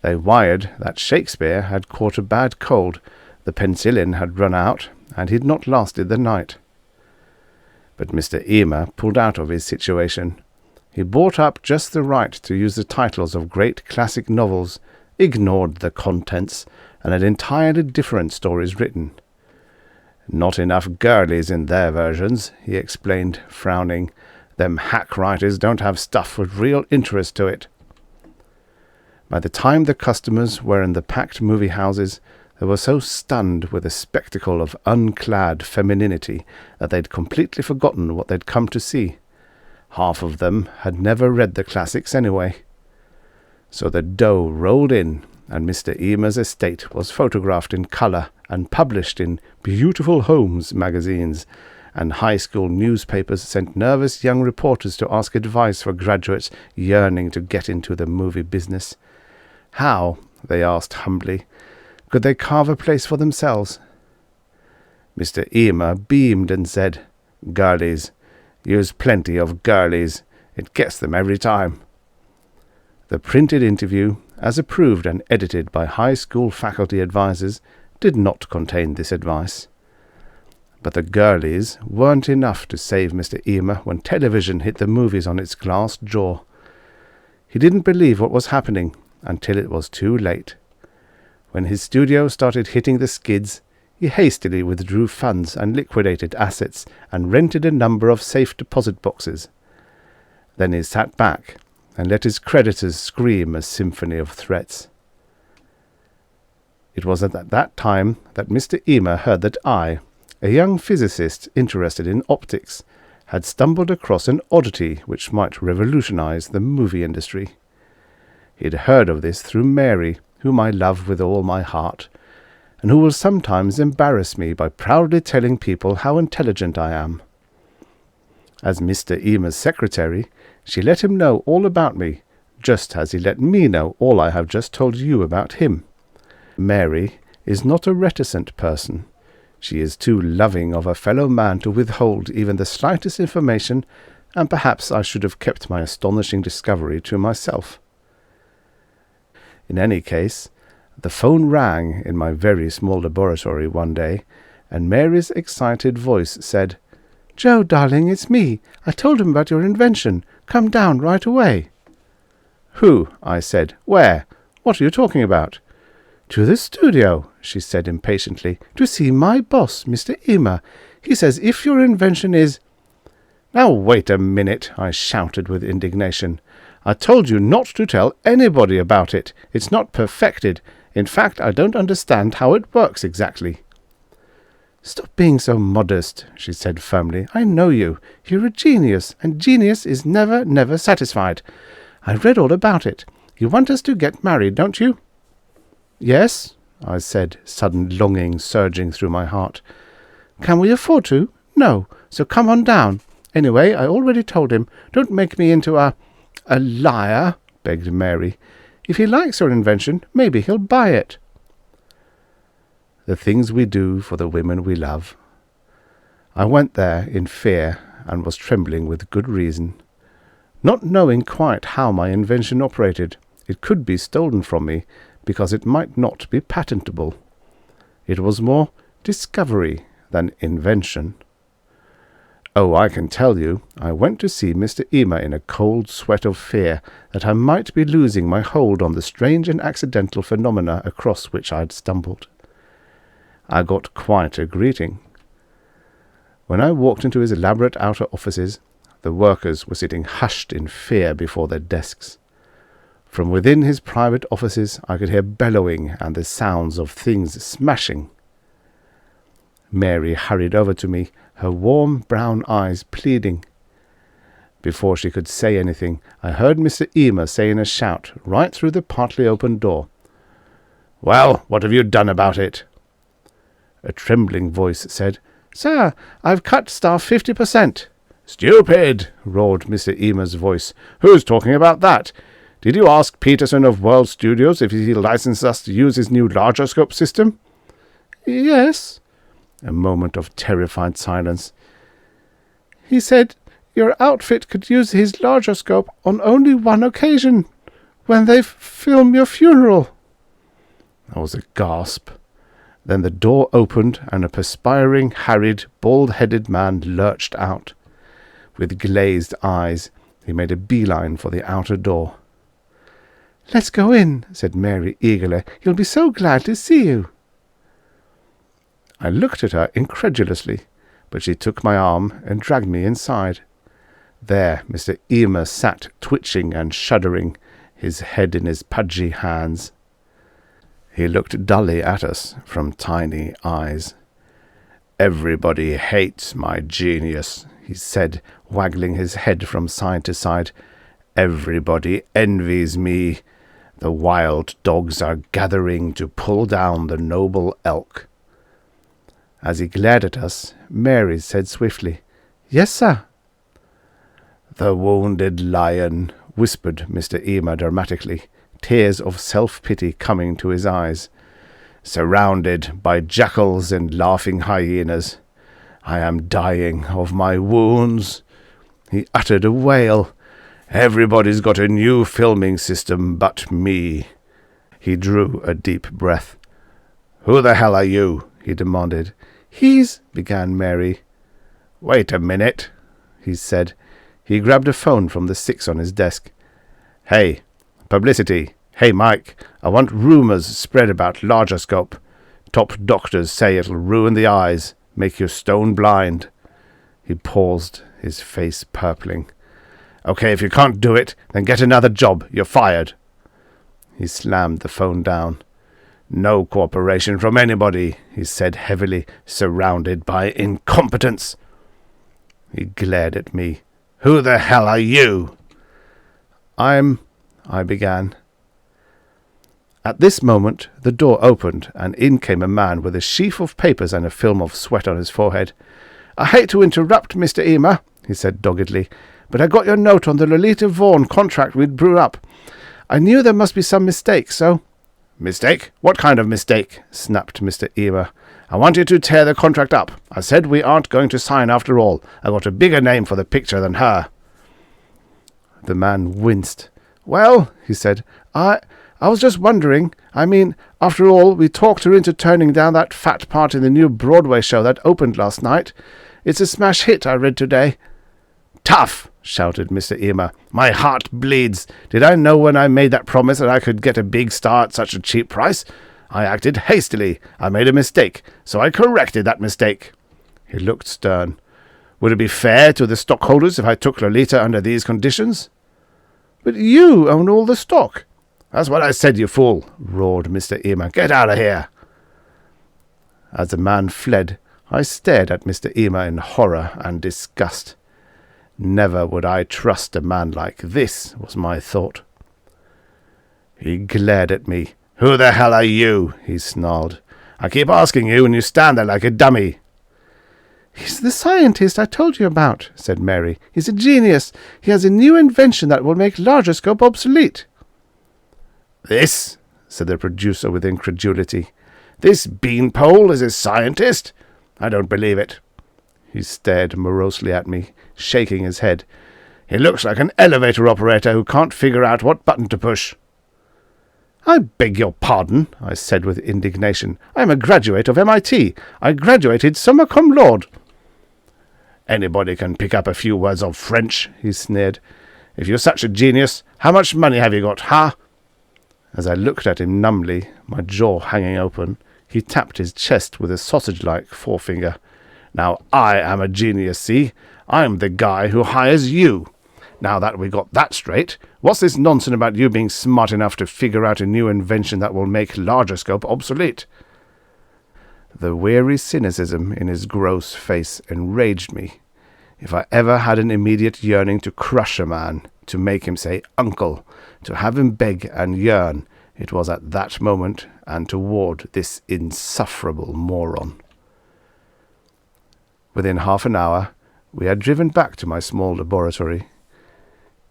they wired that Shakespeare had caught a bad cold, the penicillin had run out, and he'd not lasted the night. But Mr. Emer pulled out of his situation. He bought up just the right to use the titles of great classic novels, ignored the contents, and had entirely different stories written. "Not enough girlies in their versions," he explained, frowning. "Them hack writers don't have stuff with real interest to it." By the time the customers were in the packed movie houses, they were so stunned with the spectacle of unclad femininity that they'd completely forgotten what they'd come to see. Half of them had never read the classics anyway. So the dough rolled in, and Mr. Emer's estate was photographed in colour and published in Beautiful Homes magazines, and high school newspapers sent nervous young reporters to ask advice for graduates yearning to get into the movie business. How, they asked humbly, could they carve a place for themselves? Mr. Emer beamed and said, "Girlies. Use plenty of girlies. It gets them every time." The printed interview, as approved and edited by high school faculty advisers, did not contain this advice. But the girlies weren't enough to save Mr. Emer when television hit the movies on its glass jaw. He didn't believe what was happening until it was too late. When his studio started hitting the skids, he hastily withdrew funds and liquidated assets and rented a number of safe deposit boxes. Then he sat back and let his creditors scream a symphony of threats. It was at that time that Mr. Emer heard that I, a young physicist interested in optics, had stumbled across an oddity which might revolutionize the movie industry. He had heard of this through Mary, whom I love with all my heart, and who will sometimes embarrass me by proudly telling people how intelligent I am. As Mr. Emer's secretary, she let him know all about me, just as he let me know all I have just told you about him. Mary is not a reticent person. She is too loving of a fellow man to withhold even the slightest information, and perhaps I should have kept my astonishing discovery to myself. In any case, the phone rang in my very small laboratory one day, and Mary's excited voice said, "Joe, darling, it's me. I told him about your invention. Come down right away." "Who?" I said. "Where? What are you talking about?" "To the studio," she said impatiently, "to see my boss, Mr. Emer. He says if your invention is—" "Now wait a minute," I shouted with indignation. "I told you not to tell anybody about it. It's not perfected. In fact, I don't understand how it works exactly." "Stop being so modest," she said firmly. "I know you. You're a genius, and genius is never, never satisfied. I read all about it. You want us to get married, don't you?" "Yes," I said, sudden longing surging through my heart. "Can we afford to?" "No, so come on down. Anyway, I already told him. Don't make me into a liar," begged Mary. "If he likes your invention, maybe he'll buy it." The things we do for the women we love. I went there in fear and was trembling with good reason. Not knowing quite how my invention operated, it could be stolen from me because it might not be patentable. It was more discovery than invention. Oh, I can tell you, I went to see Mr. Emer in a cold sweat of fear that I might be losing my hold on the strange and accidental phenomena across which I had stumbled. I got quite a greeting. When I walked into his elaborate outer offices, the workers were sitting hushed in fear before their desks. From within his private offices I could hear bellowing and the sounds of things smashing. Mary hurried over to me, her warm brown eyes pleading. Before she could say anything, I heard Mr. Emer say in a shout, right through the partly open door, "Well, what have you done about it?" A trembling voice said, "Sir, I've cut staff 50%. "Stupid!" roared Mr. Emer's voice. "Who's talking about that? Did you ask Peterson of World Studios if he licensed us to use his new larger scope system?" "Yes." A moment of terrified silence. "He said your outfit could use his larger scope on only one occasion, when they film your funeral." There was a gasp. Then the door opened, and a perspiring, harried, bald-headed man lurched out. With glazed eyes, he made a beeline for the outer door. "Let's go in," said Mary eagerly. "He'll be so glad to see you." I looked at her incredulously, but she took my arm and dragged me inside. There Mr. Emer sat twitching and shuddering, his head in his pudgy hands. He looked dully at us from tiny eyes. "Everybody hates my genius," he said, waggling his head from side to side. "Everybody envies me. The wild dogs are gathering to pull down the noble elk." As he glared at us, Mary said swiftly, "Yes, sir." "The wounded lion," whispered Mr. Emer dramatically, tears of self-pity coming to his eyes. "Surrounded by jackals and laughing hyenas. I am dying of my wounds." He uttered a wail. "Everybody's got a new filming system but me." He drew a deep breath. "Who the hell are you?" he demanded. "He's—" began Mary. "Wait a minute," he said. He grabbed a phone from the 6 on his desk. "Hey, publicity. Hey, Mike, I want rumors spread about larger scope. Top doctors say it'll ruin the eyes, make you stone blind." He paused, his face purpling. "Okay, if you can't do it, then get another job. You're fired." He slammed the phone down. "No cooperation from anybody," he said heavily, "surrounded by incompetence." He glared at me. "Who the hell are you?" I began. At this moment the door opened, and in came a man with a sheaf of papers and a film of sweat on his forehead. "I hate to interrupt, Mr. Emer," he said doggedly, "but I got your note on the Lolita Vaughan contract we'd brew up. I knew there must be some mistake, so—" "Mistake? What kind of mistake?" snapped Mr. Emer. "I want you to tear the contract up. I said we aren't going to sign after all. I got a bigger name for the picture than her." The man winced. "Well," he said, I was just wondering. I mean, after all, we talked her into turning down that fat part in the new Broadway show that opened last night. It's a smash hit, I read today." "Tough!" shouted Mr. Emer. "My heart bleeds. Did I know when I made that promise that I could get a big star at such a cheap price? I acted hastily. I made a mistake, so I corrected that mistake." He looked stern. Would it be fair to the stockholders if I took Lolita under these conditions? But you own all the stock. That's what I said, you fool, roared Mr. Ema. Get out of here. As the man fled, I stared at Mr. Ema in horror and disgust. Never would I trust a man like this, was my thought. He glared at me. Who the hell are you? He snarled. I keep asking you, and you stand there like a dummy. He's the scientist I told you about, said Mary. He's a genius. He has a new invention that will make larger scope obsolete. This, said the producer with incredulity. This beanpole is a scientist? I don't believe it. He stared morosely at me, shaking his head. He looks like an elevator operator who can't figure out what button to push. I beg your pardon, I said with indignation. I am a graduate of MIT. I graduated summa cum laude. Anybody can pick up a few words of French, he sneered. If you're such a genius, how much money have you got, huh? As I looked at him numbly, my jaw hanging open, he tapped his chest with a sausage-like forefinger. Now I am a genius, see? I'm the guy who hires you. Now that we got that straight, what's this nonsense about you being smart enough to figure out a new invention that will make larger scope obsolete? The weary cynicism in his gross face enraged me. If I ever had an immediate yearning to crush a man, to make him say uncle, to have him beg and yearn, it was at that moment and toward this insufferable moron. Within half an hour, we had driven back to my small laboratory.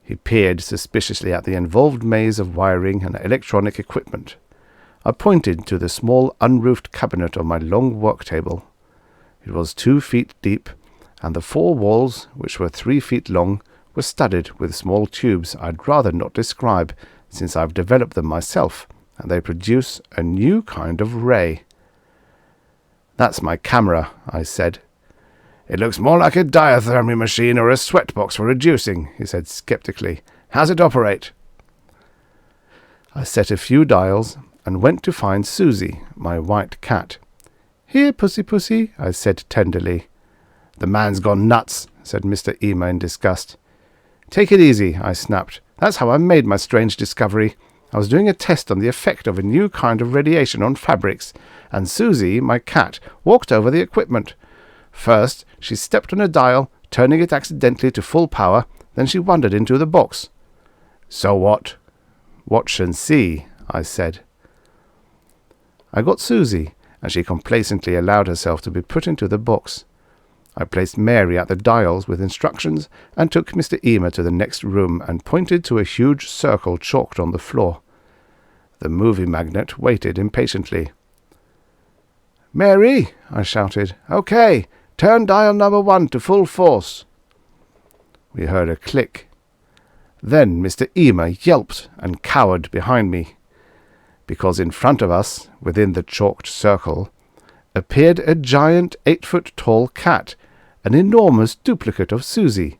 He peered suspiciously at the involved maze of wiring and electronic equipment. I pointed to the small unroofed cabinet on my long work table. It was 2 feet deep, and the 4 walls, which were 3 feet long, were studded with small tubes I'd rather not describe, since I've developed them myself, and they produce a new kind of ray. That's my camera, I said. It looks more like a diathermy machine or a sweatbox for reducing, he said sceptically. How's it operate? I set a few dials and went to find Susie, my white cat. Here, pussy, pussy, I said tenderly. The man's gone nuts, said Mr. Ema in disgust. Take it easy, I snapped. That's how I made my strange discovery. I was doing a test on the effect of a new kind of radiation on fabrics, and Susie, my cat, walked over the equipment. First, she stepped on a dial, turning it accidentally to full power, then she wandered into the box. So what? Watch and see, I said. I got Susie, and she complacently allowed herself to be put into the box. I placed Mary at the dials with instructions and took Mr. Ema to the next room and pointed to a huge circle chalked on the floor. The movie magnate waited impatiently. Mary, I shouted. Okay, turn dial number 1 to full force. We heard a click. Then Mr. Ema yelped and cowered behind me, because in front of us, within the chalked circle, appeared a giant 8-foot-tall cat, an enormous duplicate of Susie.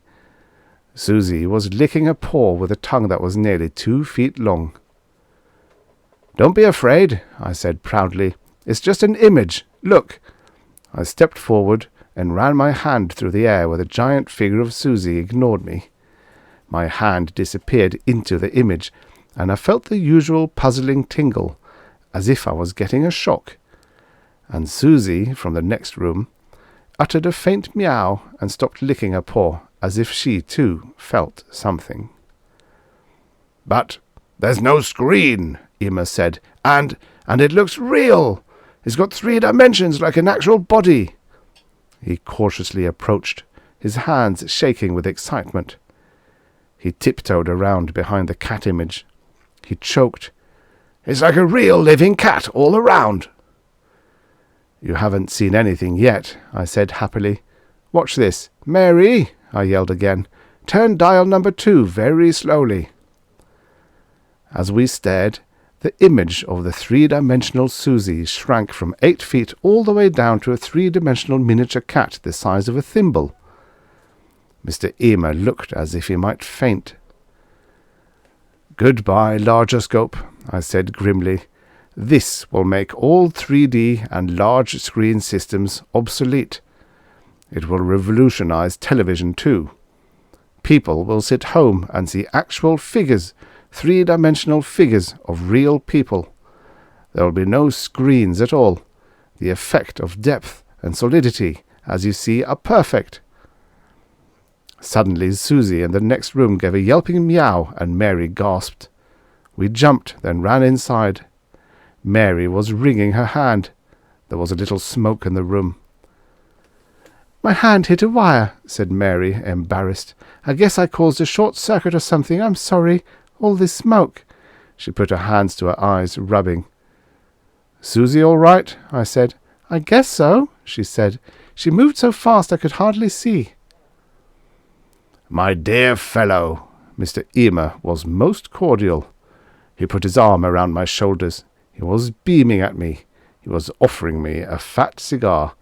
Susie was licking a paw with a tongue that was nearly 2 feet long. Don't be afraid, I said proudly. It's just an image. Look. I stepped forward and ran my hand through the air where the giant figure of Susie ignored me. My hand disappeared into the image, and I felt the usual puzzling tingle, as if I was getting a shock. And Susie, from the next room, uttered a faint meow and stopped licking her paw, as if she, too, felt something. But there's no screen, Ema said, and it looks real. It's got 3 dimensions like an actual body. He cautiously approached, his hands shaking with excitement. He tiptoed around behind the cat image. He choked. It's like a real living cat all around. You haven't seen anything yet, I said happily. Watch this. Mary, I yelled again. Turn dial number 2 very slowly. As we stared, the image of the 3-dimensional Susie shrank from 8 feet all the way down to a 3-dimensional miniature cat the size of a thimble. Mr. Ema looked as if he might faint. Goodbye, larger scope, I said grimly. This will make all 3D and large screen systems obsolete. It will revolutionize television too. People will sit home and see actual figures, three-dimensional figures of real people. There will be no screens at all. The effect of depth and solidity, as you see, are perfect. Suddenly Susie in the next room gave a yelping meow, and Mary gasped. We jumped, then ran inside. Mary was wringing her hand. There was a little smoke in the room. "My hand hit a wire," said Mary, embarrassed. "I guess I caused a short circuit or something. I'm sorry. All this smoke." She put her hands to her eyes, rubbing. "Susie all right?" I said. "I guess so," she said. "She moved so fast I could hardly see." "My dear fellow," Mr. Emer was most cordial. He put his arm around my shoulders. He was beaming at me. He was offering me a fat cigar.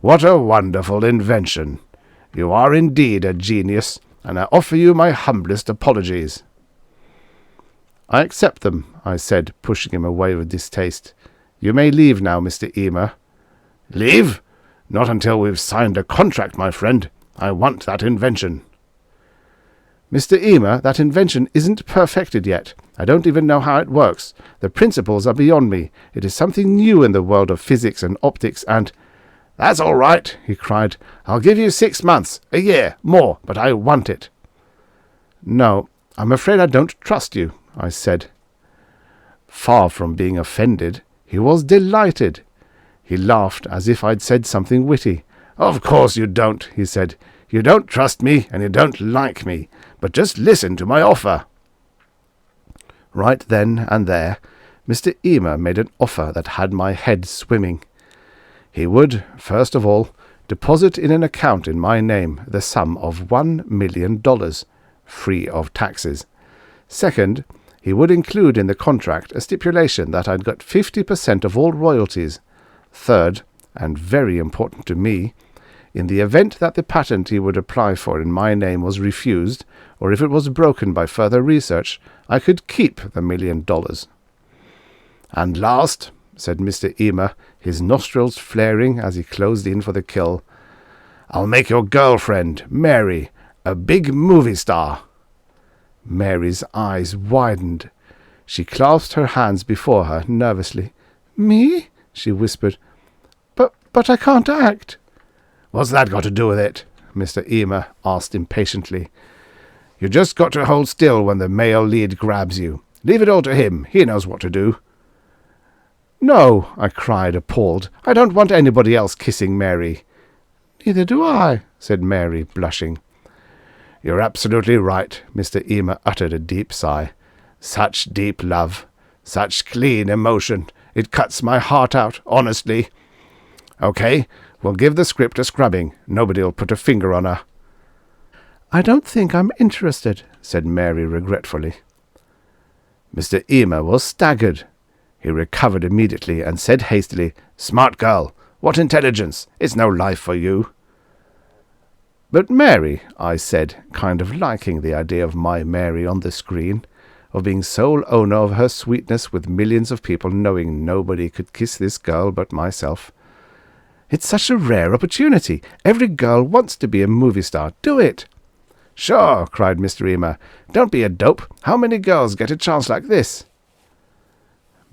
"What a wonderful invention! You are indeed a genius, and I offer you my humblest apologies." "I accept them," I said, pushing him away with distaste. "You may leave now, Mr. Emer." "Leave? Not until we've signed a contract, my friend. I want that invention." "Mr. Emer, that invention isn't perfected yet. I don't even know how it works. The principles are beyond me. It is something new in the world of physics and optics, and—" "That's all right," he cried. "I'll give you 6 months, a year, more, but I want it." "No, I'm afraid I don't trust you," I said. Far from being offended, he was delighted. He laughed as if I'd said something witty. "Of course you don't," he said. "You don't trust me, and you don't like me. But just listen to my offer." Right then and there, Mr. Emer made an offer that had my head swimming. He would, first of all, deposit in an account in my name the sum of $1 million, free of taxes. Second, he would include in the contract a stipulation that I'd got 50% of all royalties. Third, and very important to me, in the event that the patent he would apply for in my name was refused, or if it was broken by further research, I could keep the $1 million. "And last," said Mr. Emer, his nostrils flaring as he closed in for the kill, "I'll make your girlfriend, Mary, a big movie star." Mary's eyes widened. She clasped her hands before her nervously. "Me?" she whispered. But I can't act." "What's that got to do with it?" Mr. Emer asked impatiently. "You just got to hold still when the male lead grabs you. Leave it all to him. He knows what to do." "No," I cried, appalled. "I don't want anybody else kissing Mary." "Neither do I," said Mary, blushing. "You're absolutely right," Mr. Emer uttered a deep sigh. "Such deep love. Such clean emotion. It cuts my heart out, honestly. Okay, we'll give the script a scrubbing. Nobody'll put a finger on her." "I don't think I'm interested," said Mary regretfully. Mr. Emer was staggered. He recovered immediately and said hastily, "Smart girl! What intelligence! It's no life for you." "But Mary," I said, kind of liking the idea of my Mary on the screen, of being sole owner of her sweetness with millions of people knowing nobody could kiss this girl but myself. "It's such a rare opportunity. Every girl wants to be a movie star. Do it." "Sure," cried Mr. Emer. "Don't be a dope. How many girls get a chance like this?"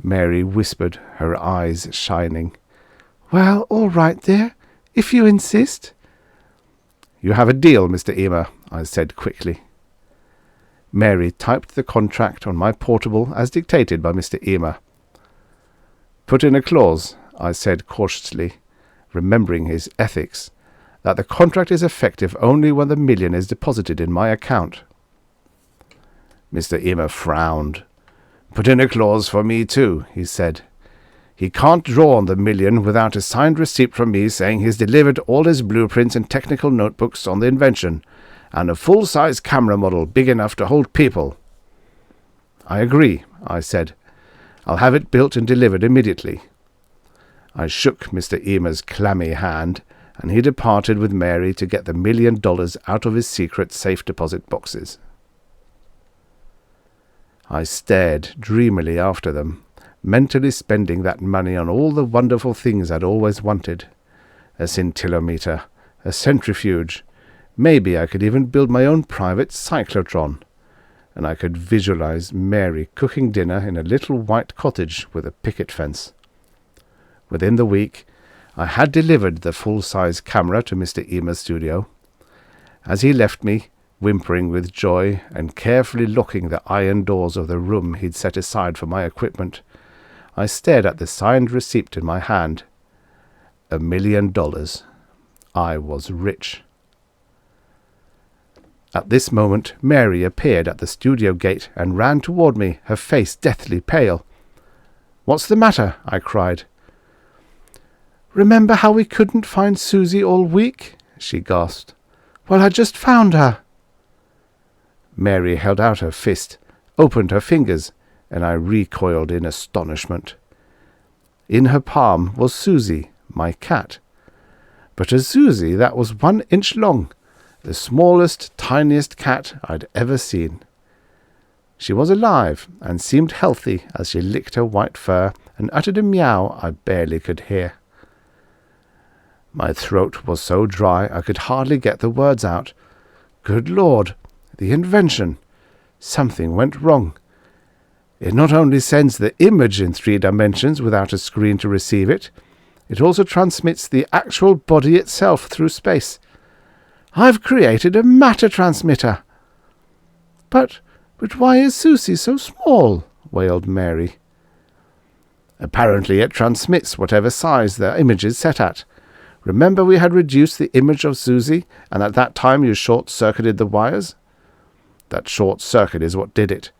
Mary whispered, her eyes shining. "Well, all right, dear, if you insist." "You have a deal, Mr. Emer," I said quickly. Mary typed the contract on my portable as dictated by Mr. Emer. "Put in a clause," I said cautiously, remembering his ethics, "that the contract is effective only when the $1 million is deposited in my account." Mr. Emer frowned. "Put in a clause for me too," he said. "He can't draw on the $1 million without a signed receipt from me saying he's delivered all his blueprints and technical notebooks on the invention, and a full-size camera model big enough to hold people." "I agree," I said. "I'll have it built and delivered immediately." I shook Mr. Emer's clammy hand, and he departed with Mary to get the $1 million out of his secret safe deposit boxes. I stared dreamily after them, mentally spending that money on all the wonderful things I'd always wanted. A scintillometer, a centrifuge. Maybe I could even build my own private cyclotron. And I could visualize Mary cooking dinner in a little white cottage with a picket fence. Within the week, I had delivered the full-size camera to Mr. Emer's studio. As he left me, whimpering with joy and carefully locking the iron doors of the room he'd set aside for my equipment, I stared at the signed receipt in my hand. $1 million. I was rich. At this moment, Mary appeared at the studio gate and ran toward me, her face deathly pale. "What's the matter?" I cried. "Remember how we couldn't find Susie all week?" she gasped. "Well, I just found her." Mary held out her fist, opened her fingers, and I recoiled in astonishment. In her palm was Susie, my cat. But a Susie that was 1 inch long, the smallest, tiniest cat I'd ever seen. She was alive and seemed healthy as she licked her white fur and uttered a meow I barely could hear. My throat was so dry I could hardly get the words out. Good Lord, the invention! Something went wrong. It not only sends the image in 3 dimensions without a screen to receive it, it also transmits the actual body itself through space. I've created a matter transmitter. But why is Susie so small?" wailed Mary. "Apparently it transmits whatever size the image is set at. Remember we had reduced the image of Susie, and at that time you short-circuited the wires? That short circuit is what did it.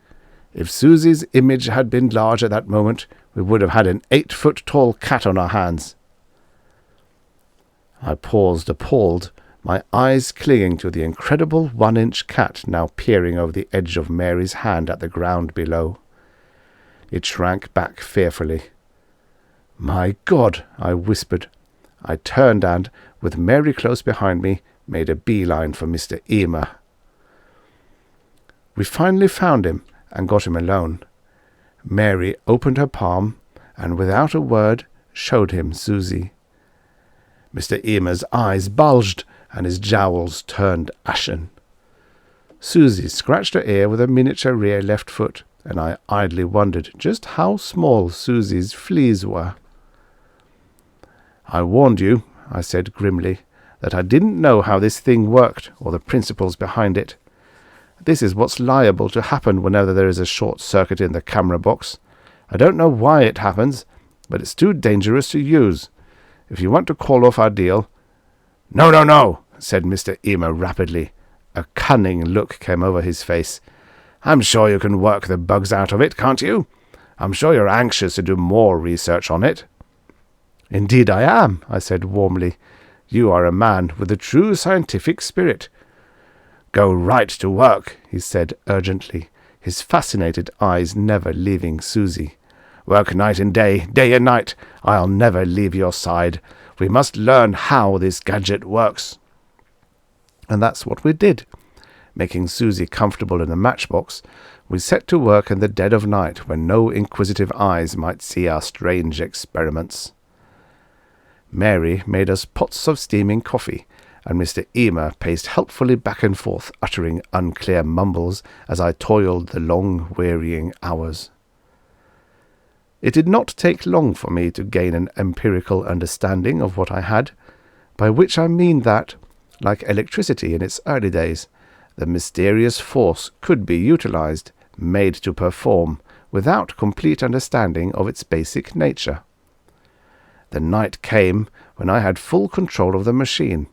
If Susie's image had been large at that moment, we would have had an 8-foot-tall cat on our hands." I paused appalled, my eyes clinging to the incredible 1-inch cat now peering over the edge of Mary's hand at the ground below. It shrank back fearfully. "My God!" I whispered. I turned and, with Mary close behind me, made a beeline for Mr. Emer. We finally found him and got him alone. Mary opened her palm and, without a word, showed him Susie. Mr. Emer's eyes bulged and his jowls turned ashen. Susie scratched her ear with a miniature rear left foot, and I idly wondered just how small Susie's fleas were. "I warned you," I said grimly, "that I didn't know how this thing worked or the principles behind it. This is what's liable to happen whenever there is a short circuit in the camera box. I don't know why it happens, but it's too dangerous to use. If you want to call off our deal—" No, said Mr. Emer rapidly. A cunning look came over his face. "I'm sure you can work the bugs out of it, can't you? I'm sure you're anxious to do more research on it." "Indeed I am," I said warmly. "You are a man with a true scientific spirit." "Go right to work," he said urgently, his fascinated eyes never leaving Susie. "Work night and day, day and night. I'll never leave your side. We must learn how this gadget works." And that's what we did. Making Susie comfortable in a matchbox, we set to work in the dead of night when no inquisitive eyes might see our strange experiments. Mary made us pots of steaming coffee, and Mr. Emer paced helpfully back and forth, uttering unclear mumbles as I toiled the long, wearying hours. It did not take long for me to gain an empirical understanding of what I had, by which I mean that, like electricity in its early days, the mysterious force could be utilized, made to perform, without complete understanding of its basic nature. The night came when I had full control of the machine.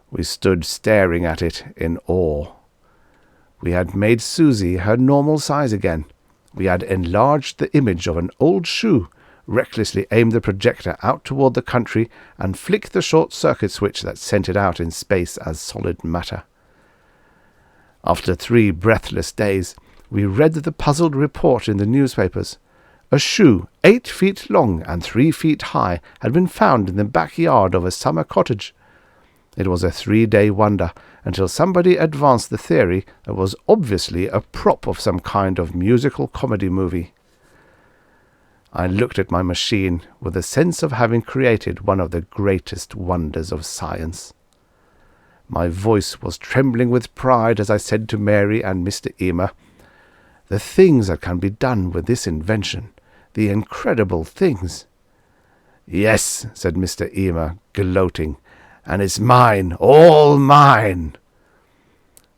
We stood staring at it in awe. We had made Susie her normal size again. We had enlarged the image of an old shoe, recklessly aimed the projector out toward the country, and flicked the short-circuit switch that sent it out in space as solid matter. After 3 breathless days, we read the puzzled report in the newspapers. A shoe 8 feet long and 3 feet high had been found in the backyard of a summer cottage. It was a 3-day wonder, until somebody advanced the theory that was obviously a prop of some kind of musical comedy movie. I looked at my machine with a sense of having created one of the greatest wonders of science. My voice was trembling with pride as I said to Mary and Mr. Emer, "The things that can be done with this invention, the incredible things." "Yes," said Mr. Emer, gloating, "and it's mine, all mine."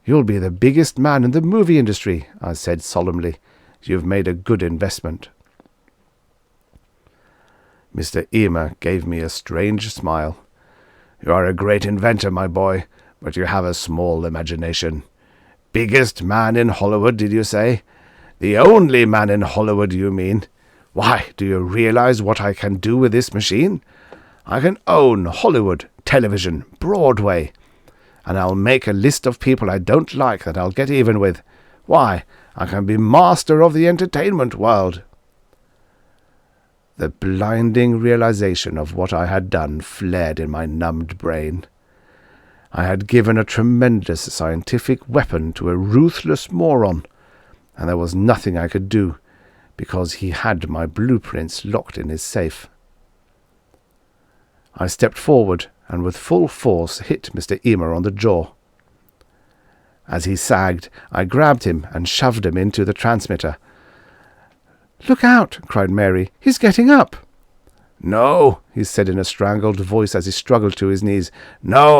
"You'll be the biggest man in the movie industry," I said solemnly. "You've made a good investment." Mr. Emer gave me a strange smile. "You are a great inventor, my boy, but you have a small imagination. Biggest man in Hollywood, did you say? The only man in Hollywood, you mean? Why, do you realize what I can do with this machine? I can own Hollywood, television, Broadway, and I'll make a list of people I don't like that I'll get even with. Why, I can be master of the entertainment world." The blinding realization of what I had done flared in my numbed brain. I had given a tremendous scientific weapon to a ruthless moron, and there was nothing I could do, because he had my blueprints locked in his safe. I stepped forward and with full force hit Mr. Emer on the jaw. As he sagged, I grabbed him and shoved him into the transmitter. "Look out!" cried Mary. "He's getting up!" "No," he said in a strangled voice as he struggled to his knees. "No,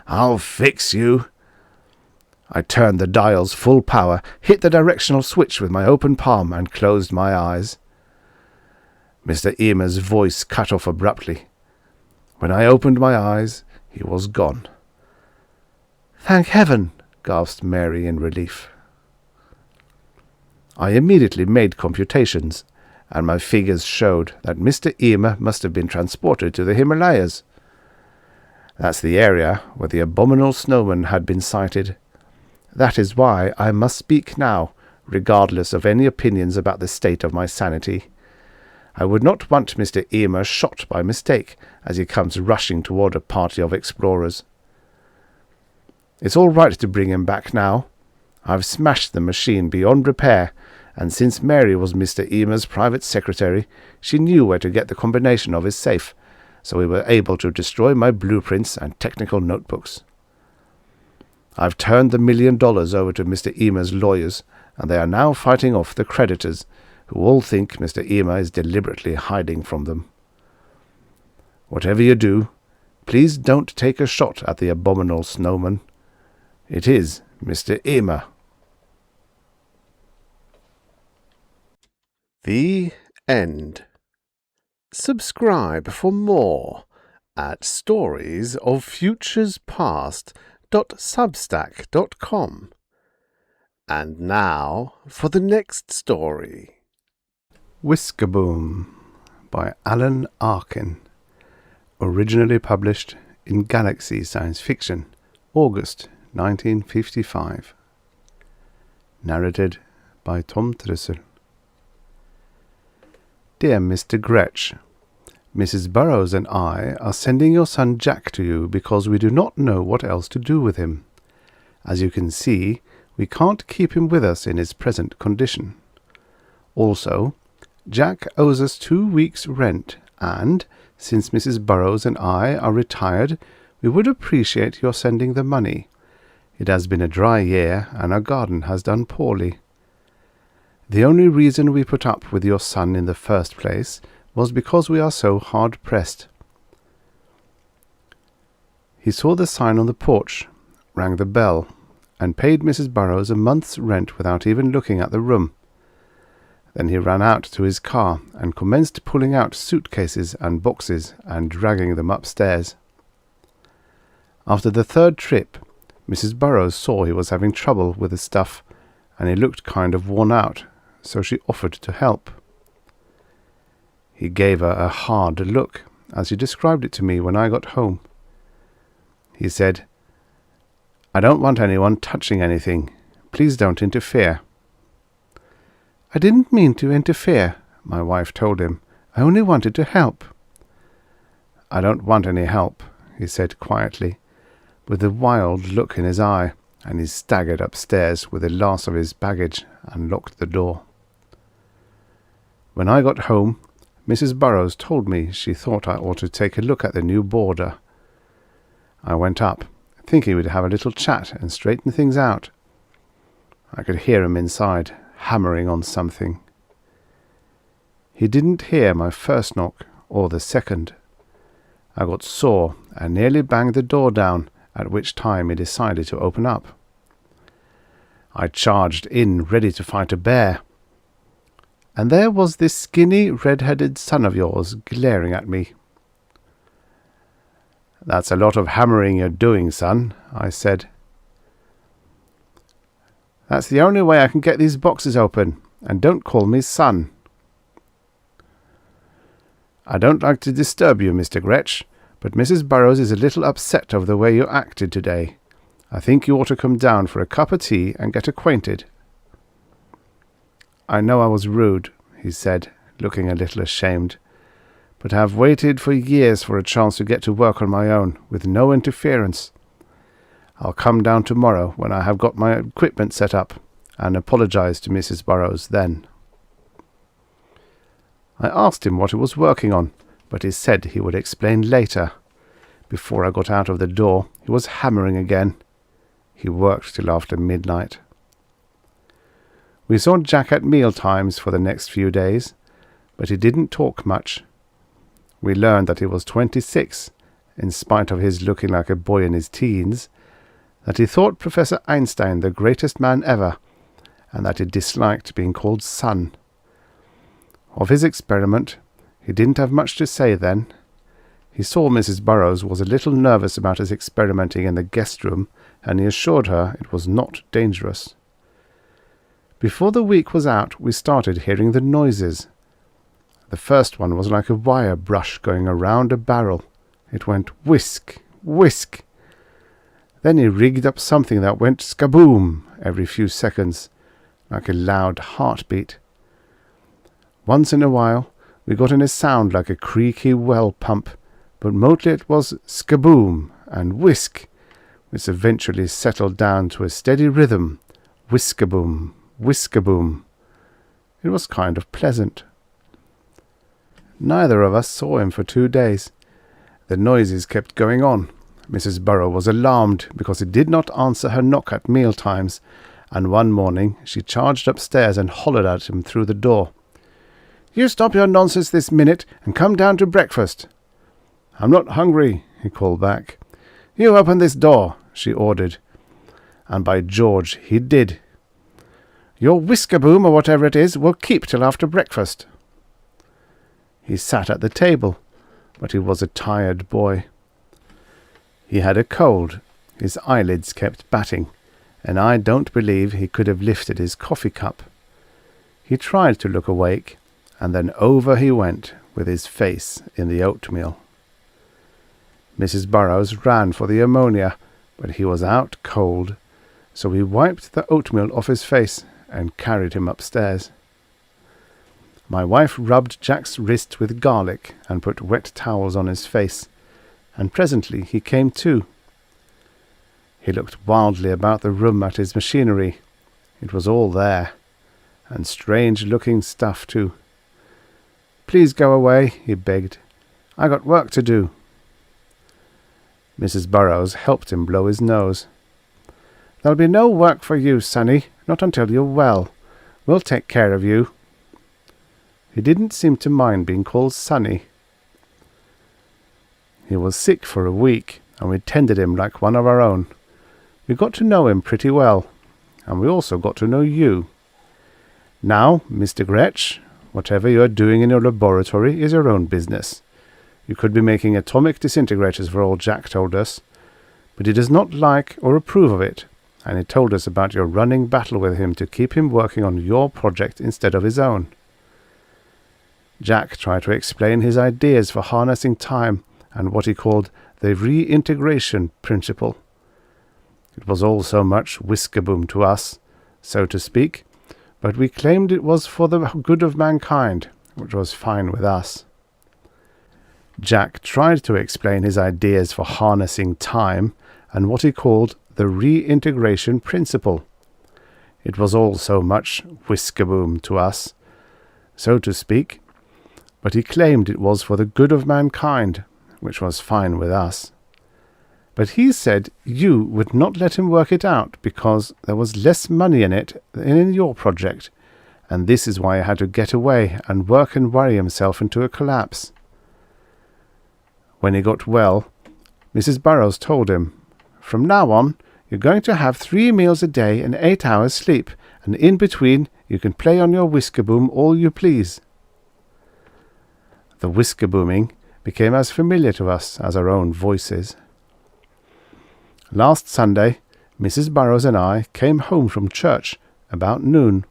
I'll fix you." I turned the dials full power, hit the directional switch with my open palm, and closed my eyes. Mr. Emer's voice cut off abruptly. When I opened my eyes, he was gone. "Thank heaven!" gasped Mary in relief. I immediately made computations, and my figures showed that Mr. Emer must have been transported to the Himalayas. That's the area where the abominable snowman had been sighted. That is why I must speak now, regardless of any opinions about the state of my sanity. I would not want Mr. Emer shot by mistake as he comes rushing toward a party of explorers. It's all right to bring him back now. I've smashed the machine beyond repair, and since Mary was Mr. Emer's private secretary, she knew where to get the combination of his safe, so we were able to destroy my blueprints and technical notebooks. I've turned the $1 million over to Mr. Emer's lawyers, and they are now fighting off the creditors, who all think Mr. Emer is deliberately hiding from them. Whatever you do, please don't take a shot at the abominable snowman. It is Mr. Emer. The end. Subscribe for more at storiesoffuturespast.substack.com. And now for the next story. Whiskaboom by Alan Arkin. Originally published in Galaxy Science Fiction, August 1955. Narrated by Tom Trussel. Dear Mr. Gretsch, Mrs. Burroughs and I are sending your son Jack to you because we do not know what else to do with him. As you can see, we can't keep him with us in his present condition. Also, Jack owes us 2 weeks' rent, and, since Mrs. Burroughs and I are retired, we would appreciate your sending the money. It has been a dry year, and our garden has done poorly. The only reason we put up with your son in the first place was because we are so hard-pressed. He saw the sign on the porch, rang the bell, and paid Mrs. Burroughs a month's rent without even looking at the room. Then he ran out to his car and commenced pulling out suitcases and boxes and dragging them upstairs. After the third trip, Mrs. Burroughs saw he was having trouble with the stuff, and he looked kind of worn out, so she offered to help. He gave her a hard look, as he described it to me when I got home. He said, "I don't want anyone touching anything. Please don't interfere." "I didn't mean to interfere," my wife told him. "I only wanted to help." "I don't want any help," he said quietly, with a wild look in his eye, and he staggered upstairs with the last of his baggage and locked the door. When I got home, Mrs. Burroughs told me she thought I ought to take a look at the new boarder. I went up, thinking we'd have a little chat and straighten things out. I could hear him inside, hammering on something. He didn't hear my first knock or the second. I got sore and nearly banged the door down, at which time he decided to open up. I charged in, ready to fight a bear. And there was this skinny, red-headed son of yours glaring at me. "That's a lot of hammering you're doing, son," I said. "That's the only way I can get these boxes open, and don't call me son." "I don't like to disturb you, Mr. Gretsch, but Mrs. Burrows is a little upset over the way you acted today. I think you ought to come down for a cup of tea and get acquainted." "I know I was rude," he said, looking a little ashamed, "but I've waited for years for a chance to get to work on my own, with no interference. I'll come down tomorrow when I have got my equipment set up, and apologize to Mrs. Burrows then." I asked him what he was working on, but he said he would explain later. Before I got out of the door, he was hammering again. He worked till after midnight. We saw Jack at meal times for the next few days, but he didn't talk much. We learned that he was 26, in spite of his looking like a boy in his teens, that he thought Professor Einstein the greatest man ever, and that he disliked being called son. Of his experiment, he didn't have much to say then. He saw Mrs. Burrows was a little nervous about his experimenting in the guest room, and he assured her it was not dangerous. Before the week was out, we started hearing the noises. The first one was like a wire brush going around a barrel. It went whisk, whisk. Then he rigged up something that went skaboom every few seconds, like a loud heartbeat. Once in a while, we got in a sound like a creaky well pump, but mostly it was skaboom and whisk, which eventually settled down to a steady rhythm, whiskaboom, whiskaboom. It was kind of pleasant. Neither of us saw him for 2 days. The noises kept going on. Mrs. Burrows was alarmed because he did not answer her knock at meal times, and one morning she charged upstairs and hollered at him through the door. "You stop your nonsense this minute and come down to breakfast." "I'm not hungry," he called back. "You open this door," she ordered. And by George, he did. "Your whiskaboom, or whatever it is, will keep till after breakfast." He sat at the table, but he was a tired boy. He had a cold. His eyelids kept batting, and I don't believe he could have lifted his coffee cup. He tried to look awake, and then over he went, with his face in the oatmeal. Mrs. Burrows ran for the ammonia, but he was out cold, so we wiped the oatmeal off his face and carried him upstairs. My wife rubbed Jack's wrist with garlic and put wet towels on his face, and presently he came to. He looked wildly about the room at his machinery. It was all there, and strange-looking stuff too. "Please go away," he begged. "I got work to do." Mrs. Burrows helped him blow his nose. "There'll be no work for you, sonny, not until you're well. We'll take care of you." He didn't seem to mind being called Sonny. He was sick for a week, and we tended him like one of our own. We got to know him pretty well, and we also got to know you. Now, Mr. Gretsch, whatever you are doing in your laboratory is your own business. You could be making atomic disintegrators for all Jack told us, but he does not like or approve of it, and he told us about your running battle with him to keep him working on your project instead of his own. Jack tried to explain his ideas for harnessing time and what he called the reintegration principle. It was all so much whiskaboom to us, so to speak, but we claimed it was for the good of mankind, which was fine with us. Jack tried to explain his ideas for harnessing time and what he called the reintegration principle. It was all so much whiskaboom to us, so to speak, but he claimed it was for the good of mankind, which was fine with us. But he said you would not let him work it out because there was less money in it than in your project, and this is why he had to get away and work and worry himself into a collapse. When he got well, Mrs. Burrows told him, "From now on, you're going to have 3 meals a day and 8 hours sleep, and in between you can play on your Whiskaboom all you please." The Whiskabooming became as familiar to us as our own voices. Last Sunday, Mrs. Burrows and I came home from church about noon.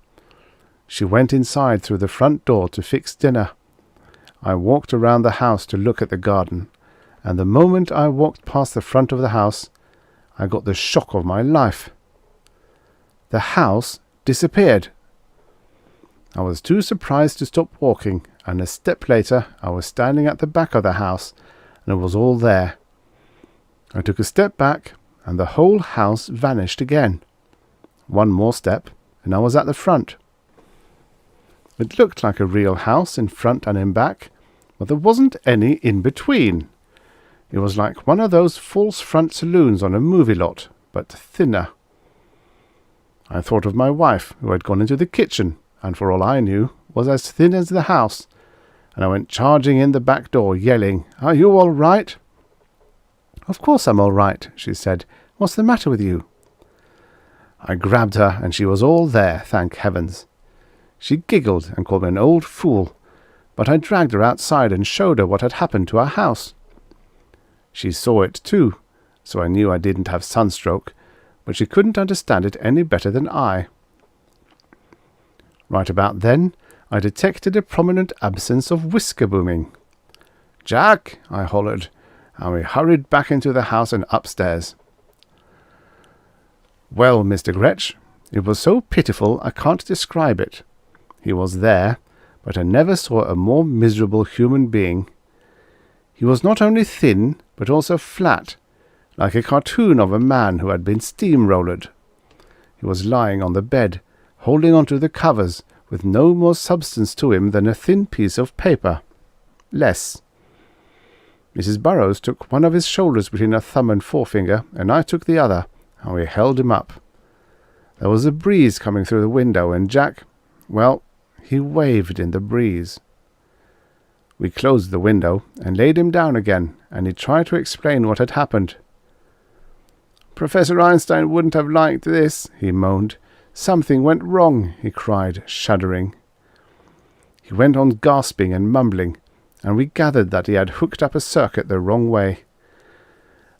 She went inside through the front door to fix dinner. I walked around the house to look at the garden, and the moment I walked past the front of the house, I got the shock of my life. The house disappeared. I was too surprised to stop walking, and a step later I was standing at the back of the house, and it was all there. I took a step back, and the whole house vanished again. One more step, and I was at the front. It looked like a real house in front and in back, but there wasn't any in between. It was like one of those false front saloons on a movie lot, but thinner. I thought of my wife, who had gone into the kitchen, and for all I knew, was as thin as the house, and I went charging in the back door, yelling, "Are you all right?" "Of course I'm all right," she said. "What's the matter with you?" I grabbed her, and she was all there, thank heavens. She giggled and called me an old fool, but I dragged her outside and showed her what had happened to our house. She saw it too, so I knew I didn't have sunstroke, but she couldn't understand it any better than I. Right about then, I detected a prominent absence of Whiskabooming. "Jack!" I hollered, and we hurried back into the house and upstairs. Well, Mr. Gretsch, it was so pitiful I can't describe it. He was there, but I never saw a more miserable human being. He was not only thin, but also flat, like a cartoon of a man who had been steamrollered. He was lying on the bed, holding onto the covers, with no more substance to him than a thin piece of paper. Less. Mrs. Burrows took one of his shoulders between her thumb and forefinger, and I took the other, and we held him up. There was a breeze coming through the window, and Jack, well, he waved in the breeze. We closed the window and laid him down again, and he tried to explain what had happened. "Professor Einstein wouldn't have liked this," he moaned. "Something went wrong," he cried, shuddering. He went on gasping and mumbling, and we gathered that he had hooked up a circuit the wrong way.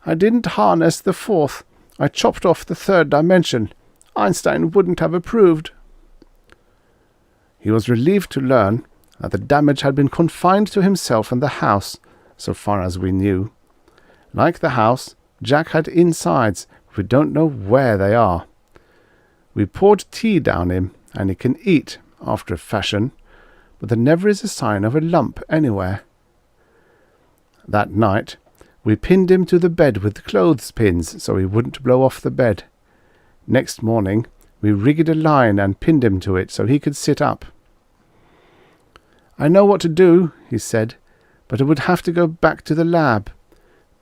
"I didn't harness the fourth. I chopped off the third dimension. Einstein wouldn't have approved." He was relieved to learn that the damage had been confined to himself and the house, so far as we knew. Like the house, Jack had insides, but we don't know where they are. We poured tea down him, and he can eat, after a fashion, but there never is a sign of a lump anywhere. That night, we pinned him to the bed with clothespins so he wouldn't blow off the bed. Next morning, we rigged a line and pinned him to it so he could sit up. "I know what to do," he said, "but I would have to go back to the lab.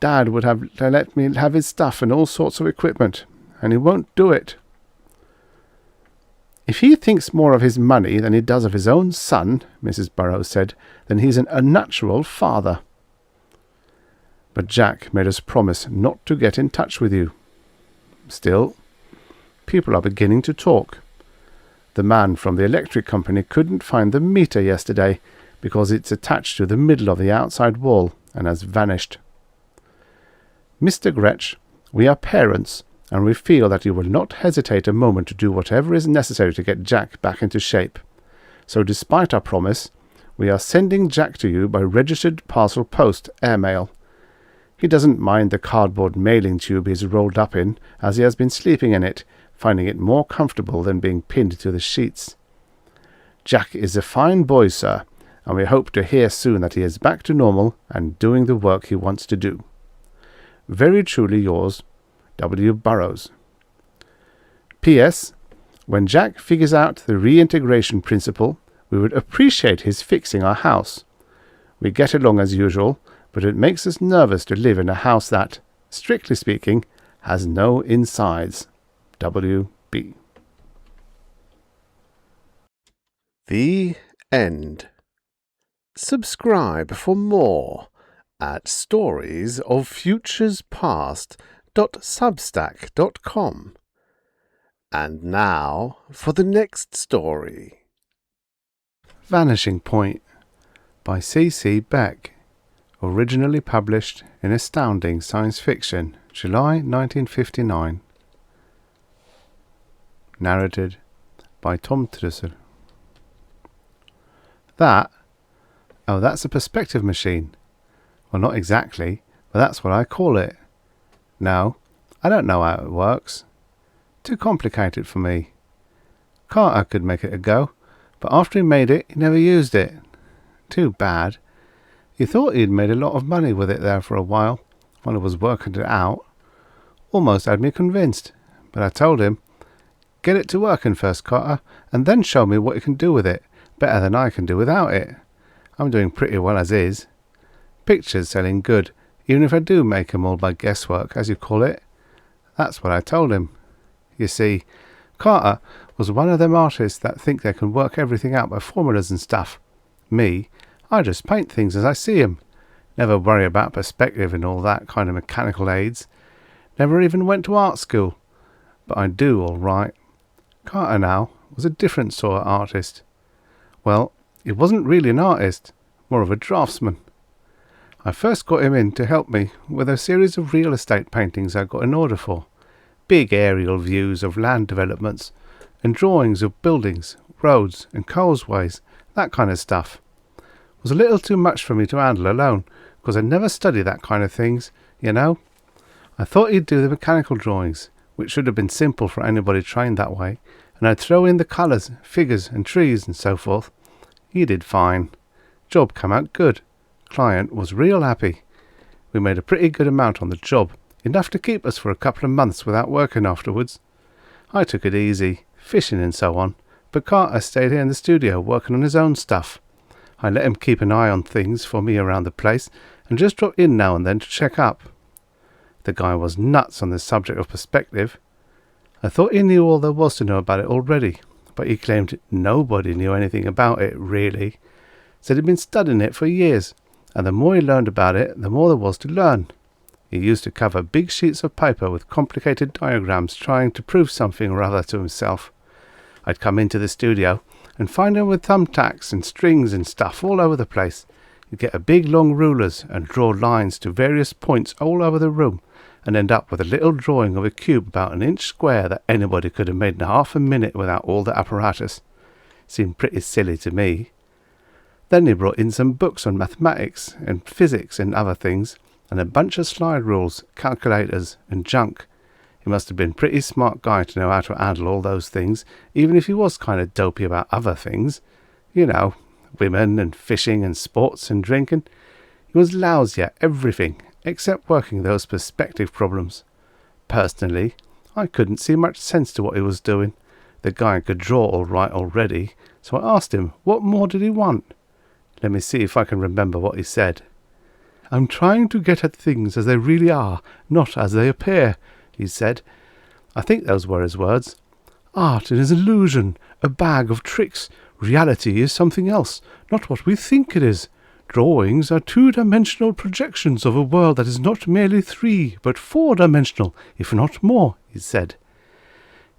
Dad would have to let me have his stuff and all sorts of equipment, and he won't do it." "If he thinks more of his money than he does of his own son," Mrs. Burrows said, "then he's an unnatural father." But Jack made us promise not to get in touch with you. Still, people are beginning to talk. The man from the electric company couldn't find the meter yesterday because it's attached to the middle of the outside wall and has vanished. Mr. Gretsch, we are parents, and we feel that you will not hesitate a moment to do whatever is necessary to get Jack back into shape. So despite our promise, we are sending Jack to you by registered parcel post airmail. He doesn't mind the cardboard mailing tube he's rolled up in, as he has been sleeping in it, finding it more comfortable than being pinned to the sheets. Jack is a fine boy, sir, and we hope to hear soon that he is back to normal and doing the work he wants to do. Very truly yours, W. Burrows. P.S. When Jack figures out the reintegration principle, we would appreciate his fixing our house. We get along as usual, but it makes us nervous to live in a house that, strictly speaking, has no insides. WB. The end. Subscribe for more at storiesoffuturespast.substack.com. And now for the next story. Vanishing Point by C.C. Beck. Originally published in Astounding Science Fiction, July 1959. Narrated by Tom Trussel. That? Oh, that's a perspective machine. Well, not exactly, but that's what I call it. No, I don't know how it works. Too complicated for me. Carter could make it a go, but after he made it, he never used it. Too bad. He thought he'd made a lot of money with it there for a while I was working it out. Almost had me convinced, but I told him, "Get it to working first, Carter, and then show me what you can do with it, better than I can do without it. I'm doing pretty well as is. Pictures selling good, even if I do make 'em all by guesswork, as you call it." That's what I told him. You see, Carter was one of them artists that think they can work everything out by formulas and stuff. Me, I just paint things as I see 'em. Never worry about perspective and all that kind of mechanical aids. Never even went to art school. But I do all right. Carter now was a different sort of artist. Well, he wasn't really an artist, more of a draftsman. I first got him in to help me with a series of real estate paintings I got an order for. Big aerial views of land developments and drawings of buildings, roads and causeways, that kind of stuff. It was a little too much for me to handle alone, because I never studied that kind of things, you know. I thought he'd do the mechanical drawings, which should have been simple for anybody trained that way, and I'd throw in the colours, figures and trees and so forth. He did fine. Job come out good. Client was real happy. We made a pretty good amount on the job, enough to keep us for a couple of months without working afterwards. I took it easy, fishing and so on, but Carter stayed here in the studio working on his own stuff. I let him keep an eye on things for me around the place and just drop in now and then to check up. The guy was nuts on the subject of perspective. I thought he knew all there was to know about it already, but he claimed nobody knew anything about it, really. Said he'd been studying it for years, and the more he learned about it, the more there was to learn. He used to cover big sheets of paper with complicated diagrams trying to prove something or other to himself. I'd come into the studio and find him with thumbtacks and strings and stuff all over the place. He'd get a big long rulers and draw lines to various points all over the room and end up with a little drawing of a cube about an inch square that anybody could have made in half a minute without all the apparatus. Seemed pretty silly to me. Then he brought in some books on mathematics and physics and other things, and a bunch of slide rules, calculators and junk. He must have been a pretty smart guy to know how to handle all those things, even if he was kind of dopey about other things. You know, women and fishing and sports and drinking. He was lousy at everything, except working those perspective problems. Personally, I couldn't see much sense to what he was doing. The guy could draw all right already, so I asked him what more did he want. Let me see if I can remember what he said. "I'm trying to get at things as they really are, not as they appear," he said. I think those were his words. "Art is an illusion, a bag of tricks. Reality is something else, not what we think it is. Drawings are two-dimensional projections of a world that is not merely three, but four-dimensional, if not more," he said.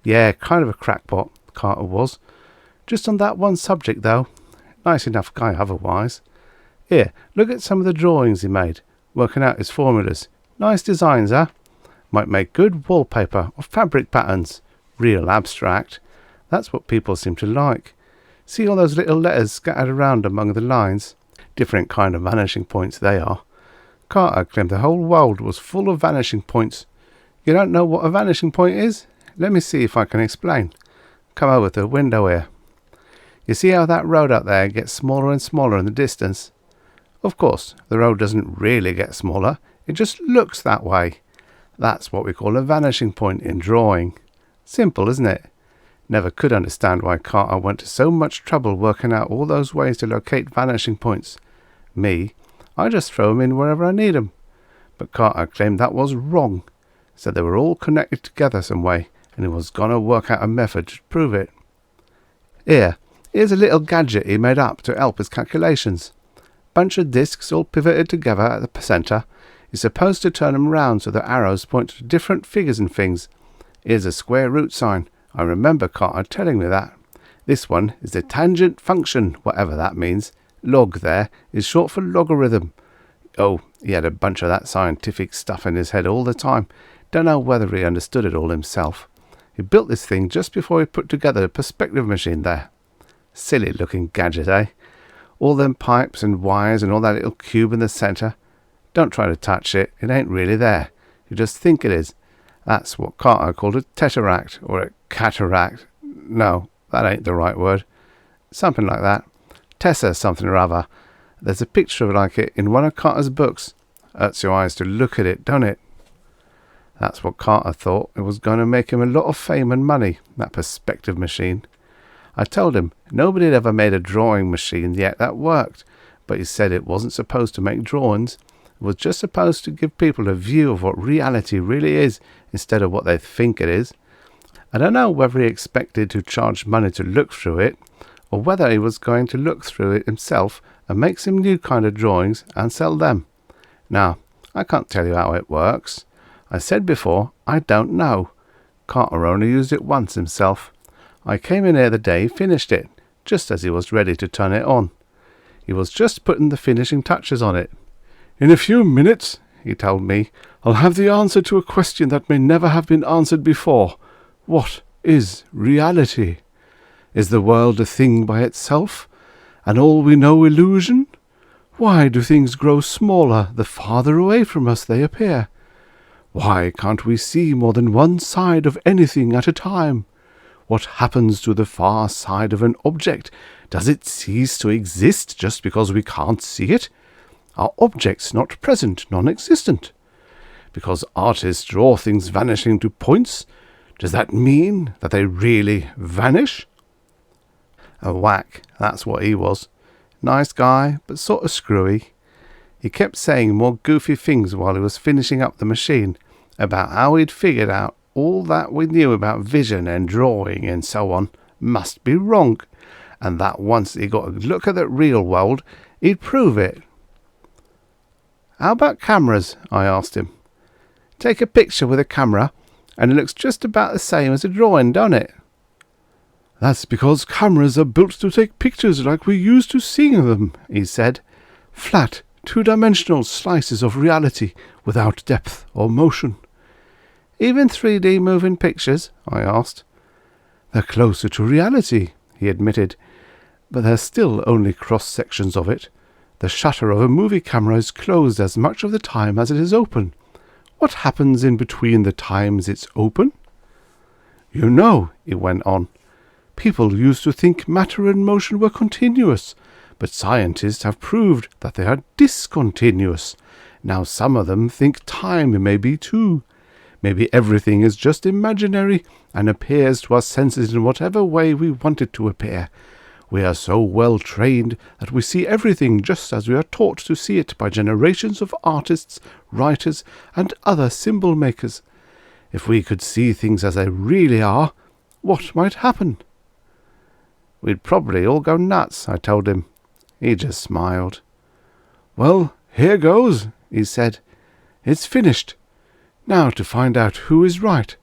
Yeah, kind of a crackpot, Carter was. Just on that one subject, though. Nice enough guy otherwise. Here, look at some of the drawings he made, working out his formulas. Nice designs, huh? Might make good wallpaper or fabric patterns. Real abstract. That's what people seem to like. See all those little letters scattered around among the lines? Different kind of vanishing points they are. Carter claimed the whole world was full of vanishing points. You don't know what a vanishing point is? Let me see if I can explain. Come over to the window here. You see how that road up there gets smaller and smaller in the distance? Of course, the road doesn't really get smaller. It just looks that way. That's what we call a vanishing point in drawing. Simple, isn't it? Never could understand why Carter went to so much trouble working out all those ways to locate vanishing points. Me, I just throw 'em in wherever I need 'em. but Carter claimed that was wrong. Said they were all connected together some way, and he was going to work out a method to prove it. Here's a little gadget he made up to help his calculations. Bunch of discs all pivoted together at the centre. He's supposed to turn them round so the arrows point to different figures and things. Here's a square root sign. I remember Carter telling me that. This one is the tangent function, whatever that means. Log there is short for logarithm. Oh, he had a bunch of that scientific stuff in his head all the time. Don't know whether he understood it all himself. He built this thing just before he put together the perspective machine there. Silly looking gadget, eh? All them pipes and wires and all that little cube in the centre. Don't try to touch it. It ain't really there. You just think it is. That's what Carter called a tesseract or a cataract. No, that ain't the right word. Something like that. Tessa something or other. There's a picture of like it in one of Carter's books. Hurts your eyes to look at it, don't it? That's what Carter thought. It was going to make him a lot of fame and money, that perspective machine. I told him nobody had ever made a drawing machine yet that worked, but he said it wasn't supposed to make drawings. It was just supposed to give people a view of what reality really is instead of what they think it is. I don't know whether he expected to charge money to look through it, or whether he was going to look through it himself and make some new kind of drawings and sell them. Now, I can't tell you how it works. I said before, I don't know. Carter only used it once himself. I came in here the day he finished it, just as he was ready to turn it on. He was just putting the finishing touches on it. In a few minutes, he told me, I'll have the answer to a question that may never have been answered before. What is reality? Is the world a thing by itself, and all we know illusion? Why do things grow smaller the farther away from us they appear? Why can't we see more than one side of anything at a time? What happens to the far side of an object? Does it cease to exist just because we can't see it? Are objects not present, non-existent? Because artists draw things vanishing to points, does that mean that they really vanish? A whack, that's what he was. Nice guy, but sort of screwy. He kept saying more goofy things while he was finishing up the machine, about how he'd figured out all that we knew about vision and drawing and so on must be wrong, and that once he got a look at the real world, he'd prove it. How about cameras? I asked him. Take a picture with a camera, and it looks just about the same as a drawing, don't it? That's because cameras are built to take pictures like we used to seeing them, he said. Flat, two-dimensional slices of reality without depth or motion. Even 3D moving pictures? I asked. They're closer to reality, he admitted, but they're still only cross-sections of it. The shutter of a movie camera is closed as much of the time as it is open. What happens in between the times it's open? You know, he went on, people used to think matter and motion were continuous, but scientists have proved that they are discontinuous. Now some of them think time may be too. Maybe everything is just imaginary and appears to our senses in whatever way we want it to appear. We are so well trained that we see everything just as we are taught to see it by generations of artists, writers, and other symbol makers. If we could see things as they really are, what might happen? We'd probably all go nuts, I told him. He just smiled. Well, here goes, he said. It's finished. Now to find out who is right.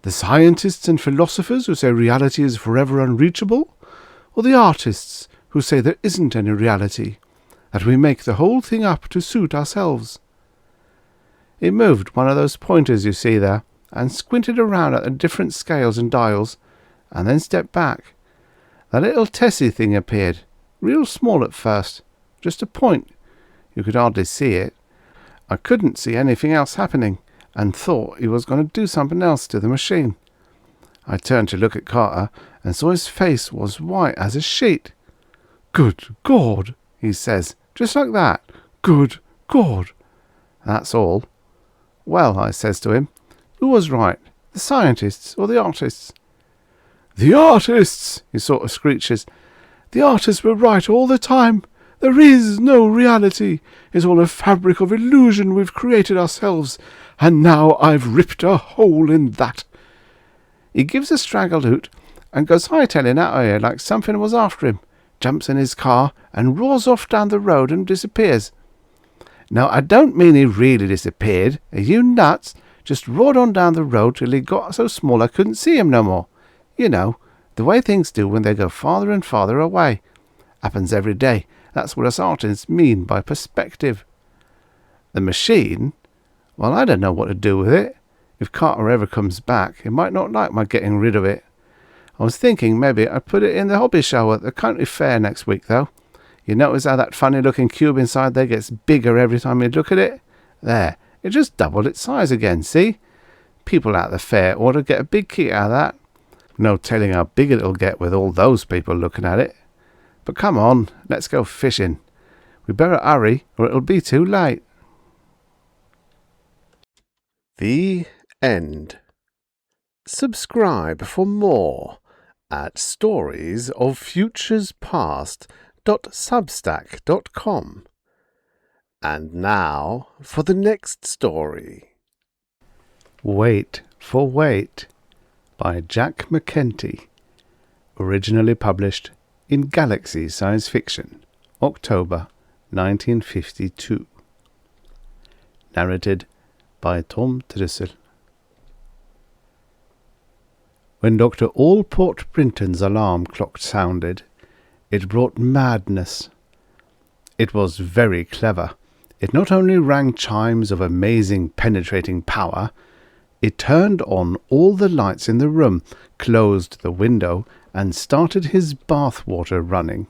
The scientists and philosophers who say reality is forever unreachable, or the artists who say there isn't any reality, that we make the whole thing up to suit ourselves. He moved one of those pointers you see there, and squinted around at the different scales and dials, and then stepped back. That little Tessie thing appeared, real small at first, just a point. You could hardly see it. I couldn't see anything else happening, and thought he was going to do something else to the machine. I turned to look at Carter, and saw his face was white as a sheet. Good God, he says, just like that. Good God. That's all. Well, I says to him, who was right, the scientists or the artists? The artists, he sort of screeches. The artists were right all the time. There is no reality. It's all a fabric of illusion we've created ourselves, and now I've ripped a hole in that." He gives a straggled hoot and goes hightailing out of here like something was after him, jumps in his car and roars off down the road and disappears. Now, I don't mean he really disappeared. Are you nuts? Just roared on down the road till he got so small I couldn't see him no more. You know, the way things do when they go farther and farther away. Happens every day. That's what us artists mean by perspective. The machine? Well, I don't know what to do with it. If Carter ever comes back, he might not like my getting rid of it. I was thinking maybe I'd put it in the hobby show at the county fair next week, though. You notice how that funny-looking cube inside there gets bigger every time you look at it? There, it just doubled its size again, see? People at the fair ought to get a big kick out of that. No telling how big it'll get with all those people looking at it. But come on, let's go fishing. We better hurry, or it'll be too late. The end. Subscribe for more at storiesoffuturespast.substack.com. And now for the next story. Wait for Wait by Jack McKenty. Originally published in Galaxy Science Fiction, October 1952. Narrated by Tom Trussel. When Dr. Allport Brinton's alarm clock sounded, it brought madness. It was very clever. It not only rang chimes of amazing penetrating power, it turned on all the lights in the room, closed the window, and started his bath water running.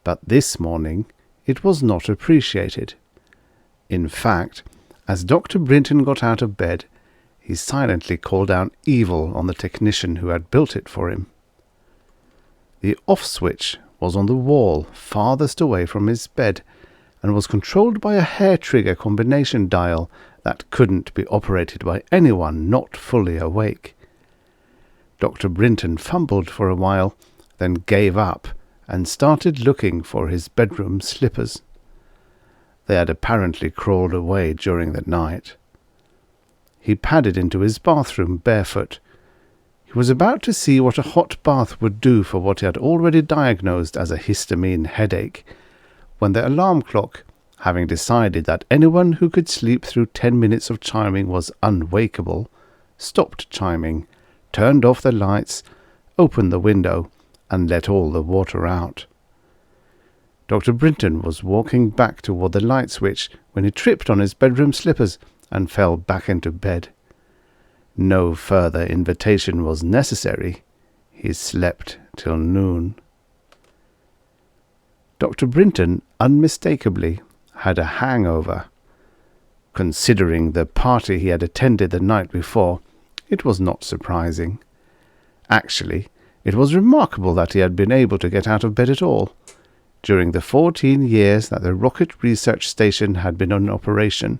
But this morning it was not appreciated. In fact, as Dr. Brinton got out of bed, he silently called down evil on the technician who had built it for him. The off switch was on the wall farthest away from his bed, and was controlled by a hair-trigger combination dial that couldn't be operated by anyone not fully awake. Dr. Brinton fumbled for a while, then gave up and started looking for his bedroom slippers. They had apparently crawled away during the night. He padded into his bathroom barefoot. He was about to see what a hot bath would do for what he had already diagnosed as a histamine headache, when the alarm clock, having decided that anyone who could sleep through 10 minutes of chiming was unwakeable, stopped chiming, turned off the lights, opened the window, and let all the water out. Dr. Brinton was walking back toward the light switch when he tripped on his bedroom slippers and fell back into bed. No further invitation was necessary. He slept till noon. Dr. Brinton unmistakably had a hangover. Considering the party he had attended the night before, it was not surprising. Actually, it was remarkable that he had been able to get out of bed at all. During the 14 years that the Rocket Research Station had been in operation,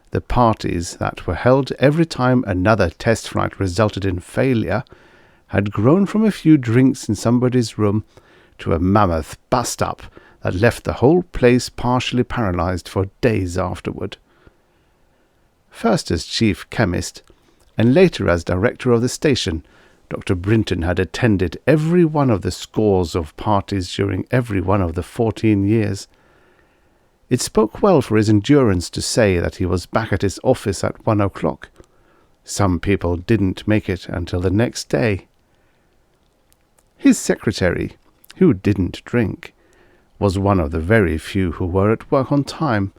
the parties that were held every time another test flight resulted in failure had grown from a few drinks in somebody's room to a mammoth bust-up that left the whole place partially paralyzed for days afterward. First as chief chemist, and later as director of the station, Dr. Brinton had attended every one of the scores of parties during every one of the 14 years. It spoke well for his endurance to say that he was back at his office at 1 o'clock. Some people didn't make it until the next day. His secretary, who didn't drink, was one of the very few who were at work on time.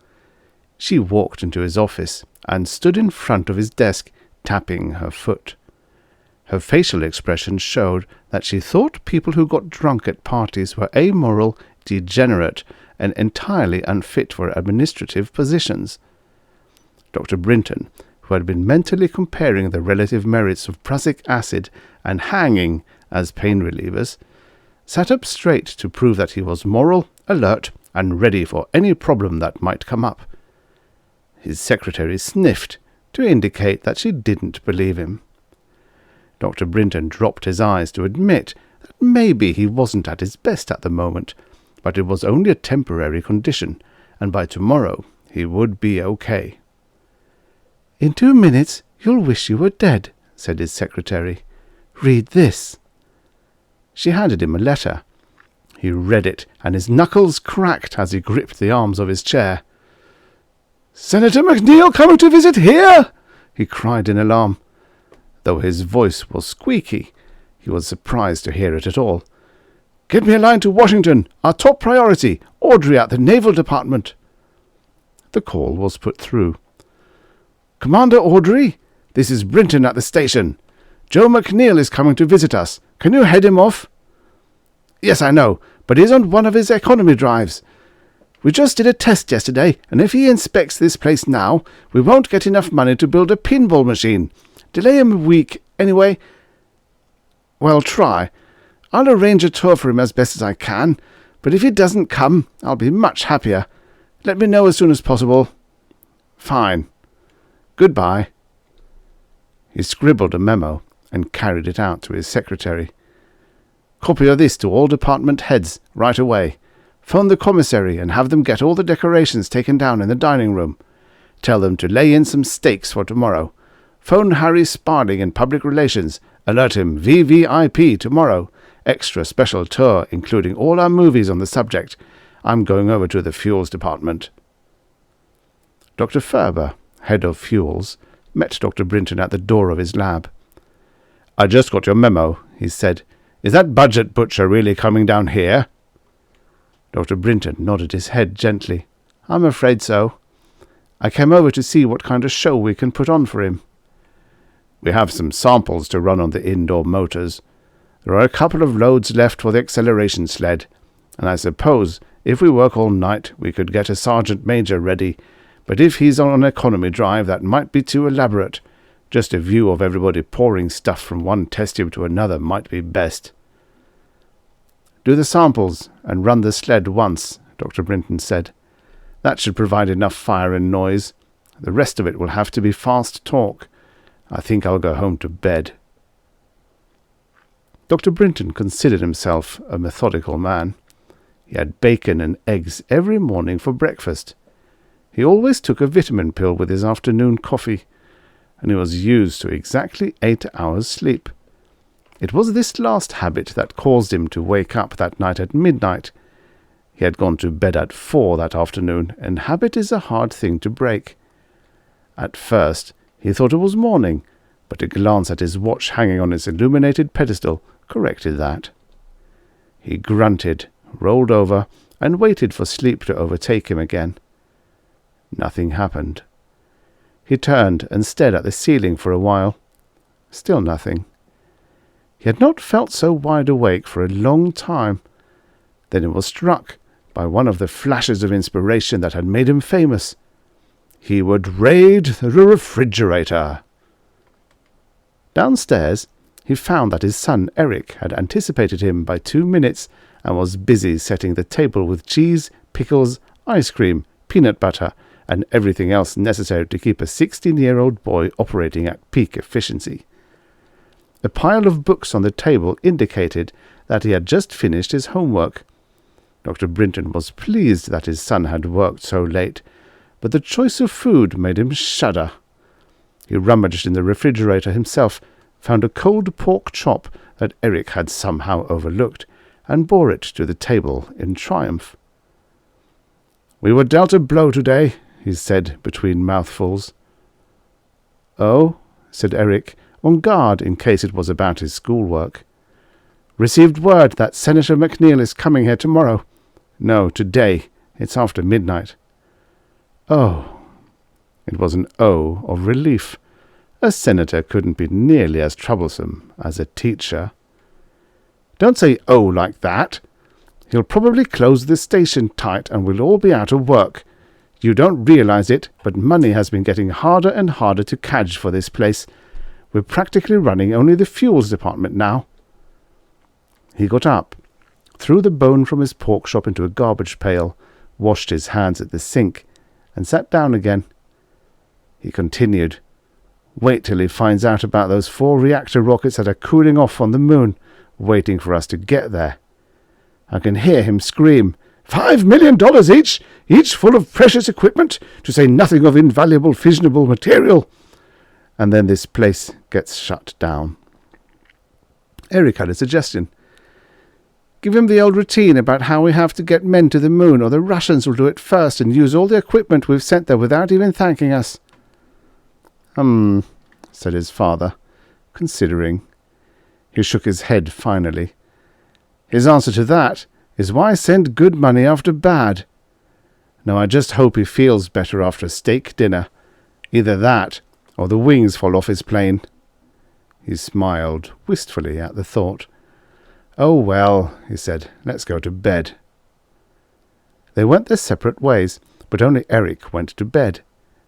She walked into his office and stood in front of his desk, tapping her foot. Her facial expression showed that she thought people who got drunk at parties were amoral, degenerate, and entirely unfit for administrative positions. Dr. Brinton, who had been mentally comparing the relative merits of prussic acid and hanging as pain relievers, sat up straight to prove that he was moral, alert, and ready for any problem that might come up. His secretary sniffed to indicate that she didn't believe him. Dr. Brinton dropped his eyes to admit that maybe he wasn't at his best at the moment, but it was only a temporary condition, and by tomorrow he would be okay. "In 2 minutes you'll wish you were dead," said his secretary. "Read this." She handed him a letter. He read it, and his knuckles cracked as he gripped the arms of his chair. "Senator McNeil coming to visit here!" he cried in alarm. Though his voice was squeaky, he was surprised to hear it at all. "Get me a line to Washington. Our top priority. Audrey at the Naval Department." The call was put through. "Commander Audrey, this is Brinton at the station. Joe McNeil is coming to visit us. Can you head him off?" "Yes, I know, but he's on one of his economy drives. We just did a test yesterday, and if he inspects this place now, we won't get enough money to build a pinball machine. Delay him a week, anyway. Well, try. I'll arrange a tour for him as best as I can, but if he doesn't come, I'll be much happier. Let me know as soon as possible." "Fine. Goodbye." He scribbled a memo and carried it out to his secretary. "Copy of this to all department heads right away. Phone the commissary and have them get all the decorations taken down in the dining room. Tell them to lay in some steaks for tomorrow. Phone Harry Sparding in public relations. Alert him VVIP tomorrow. Extra special tour including all our movies on the subject. I'm going over to the fuels department." Dr. Ferber, head of fuels, met Dr. Brinton at the door of his lab. "I just got your memo," he said. "Is that budget butcher really coming down here?" Dr. Brinton nodded his head gently. "I'm afraid so. I came over to see what kind of show we can put on for him." "We have some samples to run on the indoor motors. There are a couple of loads left for the acceleration sled, and I suppose if we work all night we could get a sergeant major ready, but if he's on an economy drive that might be too elaborate. Just a view of everybody pouring stuff from one test tube to another might be best." "Do the samples and run the sled once," Dr. Brinton said. "That should provide enough fire and noise. The rest of it will have to be fast talk. I think I'll go home to bed." Dr. Brinton considered himself a methodical man. He had bacon and eggs every morning for breakfast. He always took a vitamin pill with his afternoon coffee, and he was used to exactly 8 hours sleep. It was this last habit that caused him to wake up that night at midnight. He had gone to bed at 4 that afternoon, and habit is a hard thing to break. At first he thought it was morning, but a glance at his watch hanging on its illuminated pedestal corrected that. He grunted, rolled over, and waited for sleep to overtake him again. Nothing happened. He turned and stared at the ceiling for a while. Still nothing. He had not felt so wide awake for a long time. Then he was struck by one of the flashes of inspiration that had made him famous. He would raid the refrigerator. Downstairs, he found that his son Eric had anticipated him by 2 minutes and was busy setting the table with cheese, pickles, ice cream, peanut butter, and everything else necessary to keep a 16-year-old boy operating at peak efficiency. A pile of books on the table indicated that he had just finished his homework. Dr. Brinton was pleased that his son had worked so late, but the choice of food made him shudder. He rummaged in the refrigerator himself, found a cold pork chop that Eric had somehow overlooked, and bore it to the table in triumph. "We were dealt a blow today," he said between mouthfuls. "Oh?" said Eric, on guard in case it was about his schoolwork. "Received word that Senator McNeil is coming here tomorrow. No, today. It's after midnight." "Oh." It was an "oh" of relief. A senator couldn't be nearly as troublesome as a teacher. "Don't say oh like that. He'll probably close the station tight and we'll all be out of work. You don't realize it, but money has been getting harder and harder to cadge for this place. We're practically running only the fuels department now." He got up, threw the bone from his pork chop into a garbage pail, washed his hands at the sink, and sat down again. He continued, "Wait till he finds out about those 4 reactor rockets that are cooling off on the moon, waiting for us to get there. I can hear him scream, $5 million each full of precious equipment, to say nothing of invaluable fissionable material. And then this place gets shut down. Eric had a suggestion. Give him the old routine about how we have to get men to the moon, or the Russians will do it first and use all the equipment we've sent there without even thanking us. Said his father, considering. He shook his head finally. His answer to that is why send good money after bad? Now I just hope he feels better after a steak dinner. Either that, or the wings fall off his plane. He smiled wistfully at the thought. Oh well, he said, let's go to bed. They went their separate ways, but only Eric went to bed.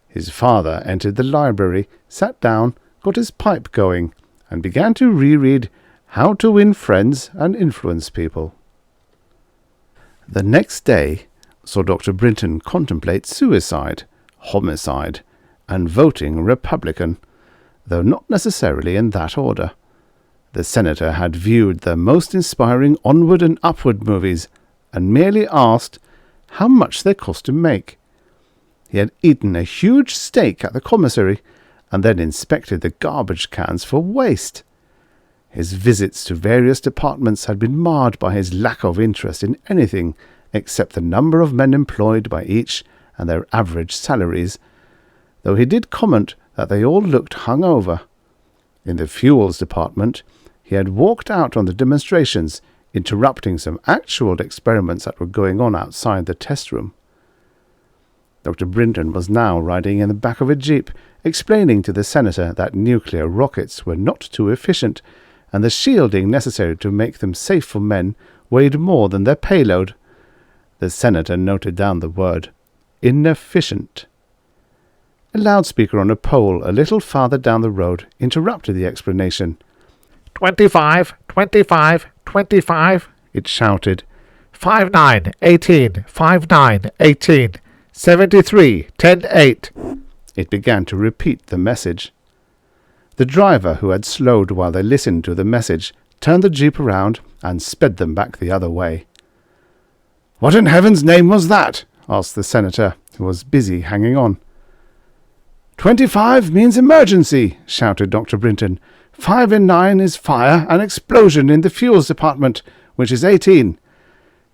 His father entered the library, sat down, got his pipe going, and began to reread How to Win Friends and Influence People. The next day saw Dr. Brinton contemplate suicide, homicide, and voting Republican, though not necessarily in that order. The senator had viewed the most inspiring Onward and Upward movies, and merely asked how much they cost to make. He had eaten a huge steak at the commissary, and then inspected the garbage cans for waste. His visits to various departments had been marred by his lack of interest in anything except the number of men employed by each and their average salaries, though he did comment that they all looked hungover. In the fuels department, he had walked out on the demonstrations, interrupting some actual experiments that were going on outside the test room. Dr. Brinton was now riding in the back of a jeep, explaining to the senator that nuclear rockets were not too efficient, and the shielding necessary to make them safe for men weighed more than their payload. The senator noted down the word, inefficient. A loudspeaker on a pole a little farther down the road interrupted the explanation. 25, 25, 25, it shouted. 59, 18, 59, 18, 73, 10, 8. It began to repeat the message. The driver, who had slowed while they listened to the message, turned the jeep around and sped them back the other way. What in heaven's name was that? Asked the senator, who was busy hanging on. 25 means emergency, shouted Dr. Brinton. 5 and 9 is fire and explosion in the fuels department, which is 18.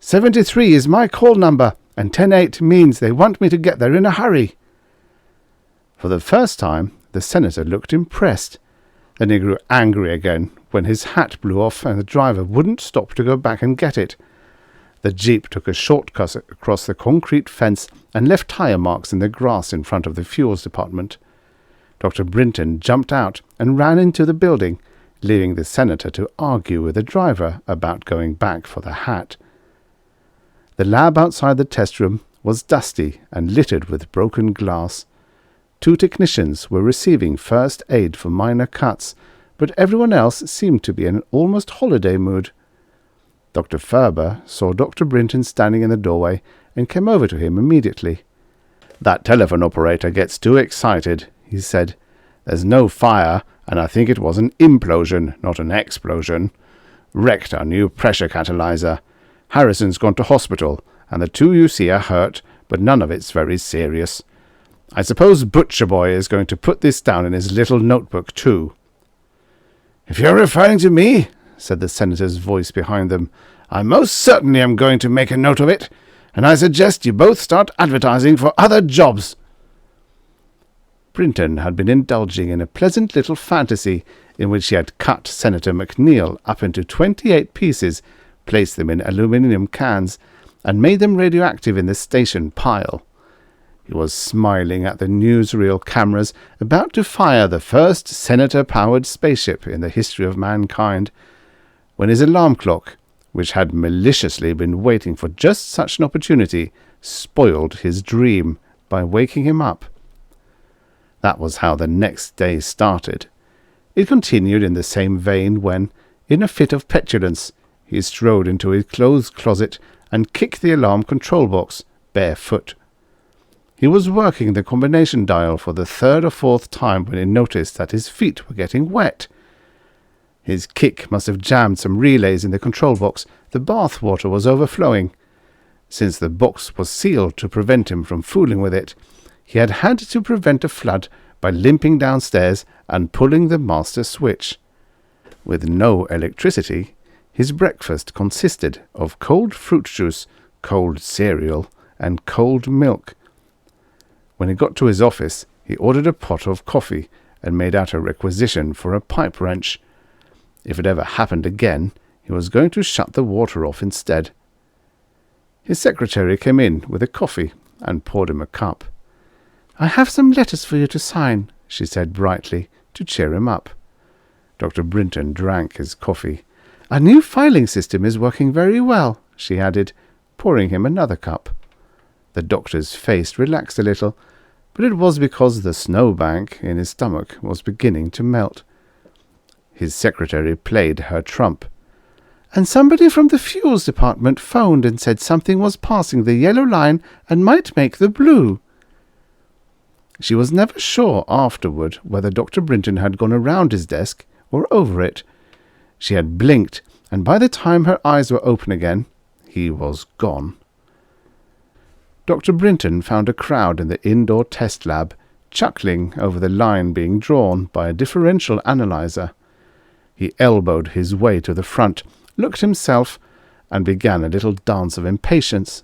73 is my call number, and 10-8 means they want me to get there in a hurry. For the first time, the senator looked impressed. Then he grew angry again when his hat blew off and the driver wouldn't stop to go back and get it. The jeep took a shortcut across the concrete fence and left tire marks in the grass in front of the fuels department. Dr. Brinton jumped out and ran into the building, leaving the senator to argue with the driver about going back for the hat. The lab outside the test room was dusty and littered with broken glass. 2 technicians were receiving first aid for minor cuts, but everyone else seemed to be in an almost holiday mood. Dr. Ferber saw Dr. Brinton standing in the doorway and came over to him immediately. That telephone operator gets too excited, he said. There's no fire, and I think it was an implosion, not an explosion. Wrecked our new pressure catalyzer. Harrison's gone to hospital, and the 2 you see are hurt, but none of it's very serious. I suppose Butcher Boy is going to put this down in his little notebook, too. If you're referring to me, said the senator's voice behind them, I most certainly am going to make a note of it, and I suggest you both start advertising for other jobs. Brinton had been indulging in a pleasant little fantasy in which he had cut Senator McNeil up into 28 pieces, placed them in aluminium cans, and made them radioactive in the station pile. He was smiling at the newsreel cameras, about to fire the first senator-powered spaceship in the history of mankind, when his alarm clock, which had maliciously been waiting for just such an opportunity, spoiled his dream by waking him up. That was how the next day started. It continued in the same vein when, in a fit of petulance, he strode into his clothes closet and kicked the alarm control box barefoot. He was working the combination dial for the 3rd or 4th time when he noticed that his feet were getting wet. His kick must have jammed some relays in the control box. The bath water was overflowing. Since the box was sealed to prevent him from fooling with it, he had had to prevent a flood by limping downstairs and pulling the master switch. With no electricity, his breakfast consisted of cold fruit juice, cold cereal, and cold milk. When he got to his office, he ordered a pot of coffee and made out a requisition for a pipe wrench. If it ever happened again, he was going to shut the water off instead. His secretary came in with a coffee and poured him a cup. "I have some letters for you to sign," she said brightly, to cheer him up. Dr. Brinton drank his coffee. "Our new filing system is working very well," she added, pouring him another cup. The doctor's face relaxed a little, but it was because the snowbank in his stomach was beginning to melt. His secretary played her trump. "And somebody from the fuels department phoned and said something was passing the yellow line and might make the blue." She was never sure afterward whether Dr. Brinton had gone around his desk or over it. She had blinked, and by the time her eyes were open again, he was gone. Dr. Brinton found a crowd in the indoor test lab, chuckling over the line being drawn by a differential analyzer. He elbowed his way to the front, looked himself, and began a little dance of impatience.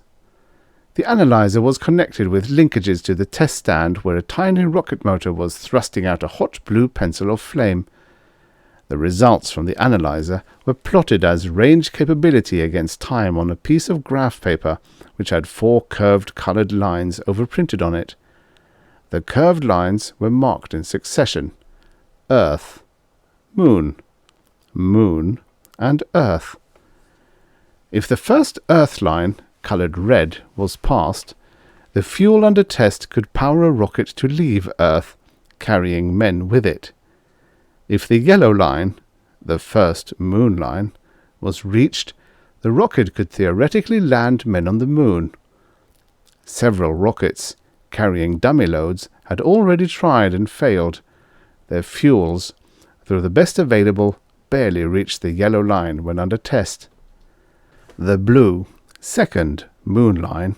The analyzer was connected with linkages to the test stand where a tiny rocket motor was thrusting out a hot blue pencil of flame. The results from the analyzer were plotted as range capability against time on a piece of graph paper which had 4 curved coloured lines overprinted on it. The curved lines were marked in succession: Earth, Moon, Moon, and Earth. If the first Earth line, coloured red, was passed, the fuel under test could power a rocket to leave Earth, carrying men with it. If the yellow line, the first Moon line, was reached, the rocket could theoretically land men on the Moon. Several rockets, carrying dummy loads, had already tried and failed. Their fuels, though the best available, barely reached the yellow line when under test. The blue, second Moon line,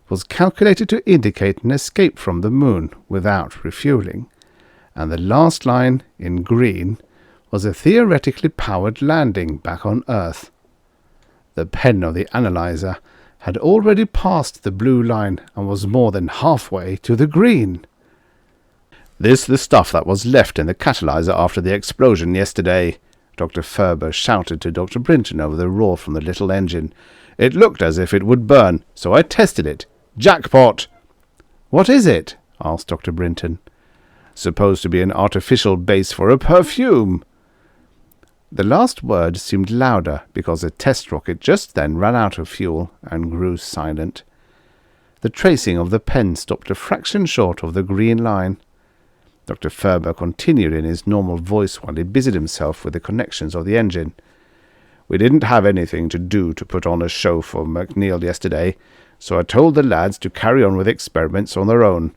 was calculated to indicate an escape from the Moon without refueling, and the last line, in green, was a theoretically powered landing back on Earth. The pen of the analyzer had already passed the blue line and was more than halfway to the green. "This the stuff that was left in the catalyzer after the explosion yesterday," Dr. Ferber shouted to Dr. Brinton over the roar from the little engine. "It looked as if it would burn, so I tested it. Jackpot!" "What is it?" asked Dr. Brinton. "Supposed to be an artificial base for a perfume." The last word seemed louder because a test rocket just then ran out of fuel and grew silent. The tracing of the pen stopped a fraction short of the green line. Dr. Ferber continued in his normal voice while he busied himself with the connections of the engine. "We didn't have anything to do to put on a show for McNeil yesterday, so I told the lads to carry on with experiments on their own.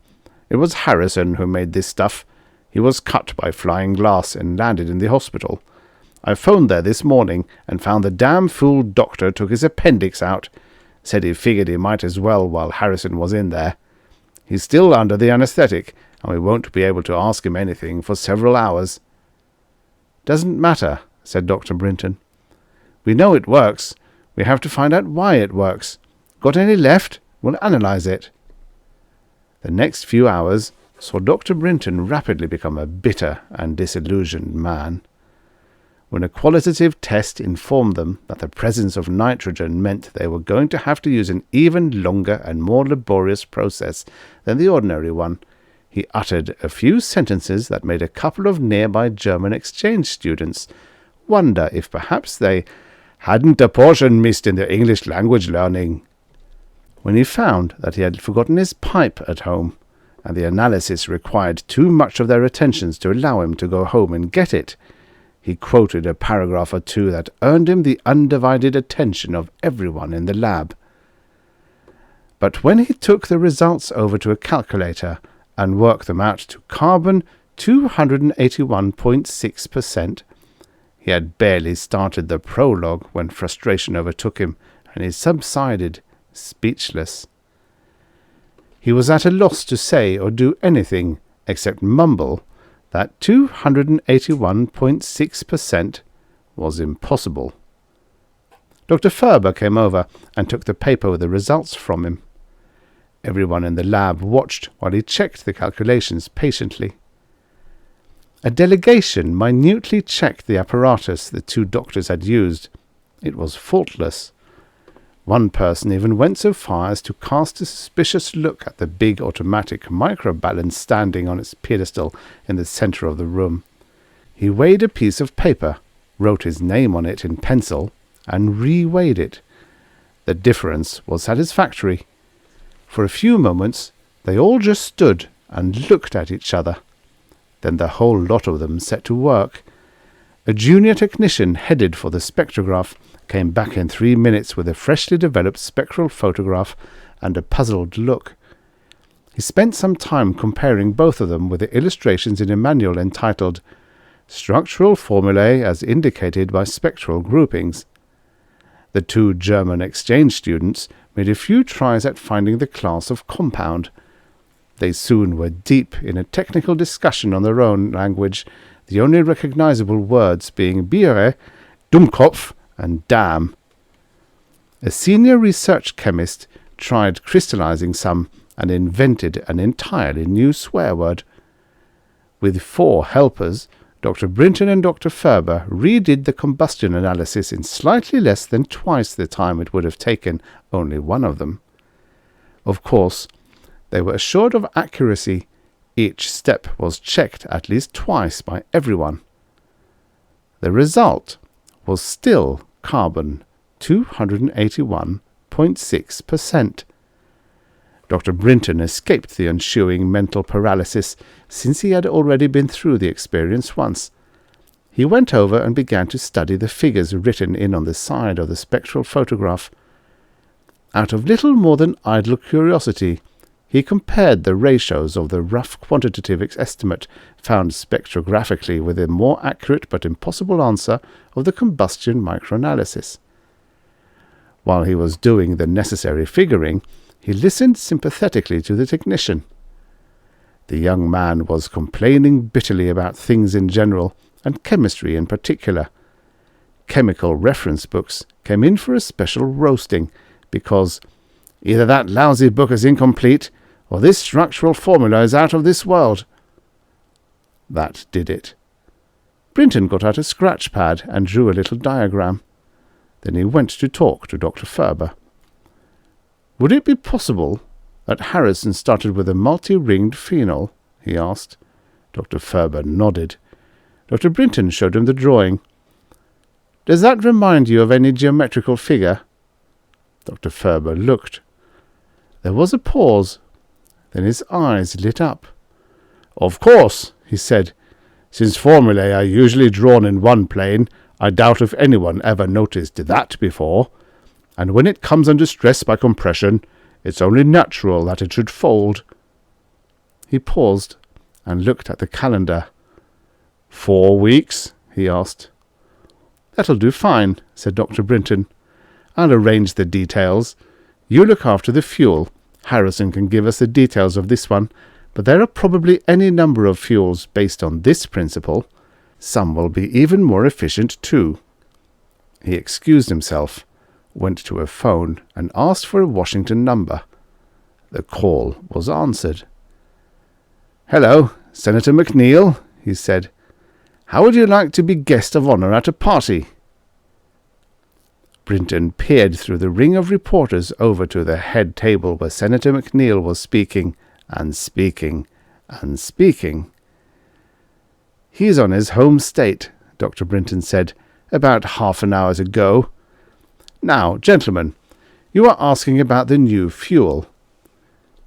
It was Harrison who made this stuff. He was cut by flying glass and landed in the hospital. I phoned there this morning and found the damn fool doctor took his appendix out. Said he figured he might as well while Harrison was in there. He's still under the anaesthetic, and we won't be able to ask him anything for several hours." "Doesn't matter," said Dr. Brinton. "We know it works. We have to find out why it works. Got any left? We'll analyze it." The next few hours saw Dr. Brinton rapidly become a bitter and disillusioned man. When a qualitative test informed them that the presence of nitrogen meant they were going to have to use an even longer and more laborious process than the ordinary one, he uttered a few sentences that made a couple of nearby German exchange students wonder if perhaps they hadn't a portion missed in their English language learning. When he found that he had forgotten his pipe at home, and the analysis required too much of their attentions to allow him to go home and get it, he quoted a paragraph or two that earned him the undivided attention of everyone in the lab. But when he took the results over to a calculator and worked them out to carbon 281.6%, he had barely started the prologue when frustration overtook him, and he subsided, speechless. He was at a loss to say or do anything except mumble that 281.6% was impossible. Dr. Ferber came over and took the paper with the results from him. Everyone in the lab watched while he checked the calculations patiently. A delegation minutely checked the apparatus the two doctors had used. It was faultless. One person even went so far as to cast a suspicious look at the big automatic microbalance standing on its pedestal in the centre of the room. He weighed a piece of paper, wrote his name on it in pencil, and re-weighed it. The difference was satisfactory. For a few moments they all just stood and looked at each other. Then the whole lot of them set to work. A junior technician headed for the spectrograph came back in 3 minutes with a freshly developed spectral photograph and a puzzled look. He spent some time comparing both of them with the illustrations in a manual entitled Structural Formulae as Indicated by Spectral Groupings. The two German exchange students made a few tries at finding the class of compound. They soon were deep in a technical discussion on their own language, the only recognizable words being Biere, Dummkopf, and damn. A senior research chemist tried crystallizing some and invented an entirely new swear word. With 4 helpers, Dr. Brinton and Dr. Ferber redid the combustion analysis in slightly less than twice the time it would have taken only one of them. Of course, they were assured of accuracy. Each step was checked at least twice by everyone. The result was still carbon 281.6%. Dr. Brinton escaped the ensuing mental paralysis, since he had already been through the experience once. He went over and began to study the figures written in on the side of the spectral photograph. Out of little more than idle curiosity, he compared the ratios of the rough quantitative estimate found spectrographically with a more accurate but impossible answer of the combustion microanalysis. While he was doing the necessary figuring, he listened sympathetically to the technician. The young man was complaining bitterly about things in general, and chemistry in particular. Chemical reference books came in for a special roasting, because either that lousy book is incomplete, or this structural formula is out of this world. That did it. Brinton got out a scratch pad and drew a little diagram. Then he went to talk to Dr. Ferber. Would it be possible that Harrison started with a multi-ringed phenol? He asked. Dr. Ferber nodded. Dr. Brinton showed him the drawing. Does that remind you of any geometrical figure? Dr. Ferber looked. There was a pause. Then his eyes lit up. Of course, he said. Since formulae are usually drawn in one plane, I doubt if anyone ever noticed that before. And when it comes under stress by compression, it's only natural that it should fold. He paused and looked at the calendar. 4 weeks? He asked. That'll do fine, said Dr. Brinton. I'll arrange the details. You look after the fuel. Harrison can give us the details of this one, but there are probably any number of fuels based on this principle. Some will be even more efficient too. He excused himself, went to a phone, and asked for a Washington number. The call was answered. Hello, Senator McNeil, he said. How would you like to be guest of honor at a party? Brinton peered through the ring of reporters over to the head table where Senator McNeil was speaking and speaking and speaking. He's on his home state, Dr. Brinton said, about half an hour ago. Now, gentlemen, you are asking about the new fuel.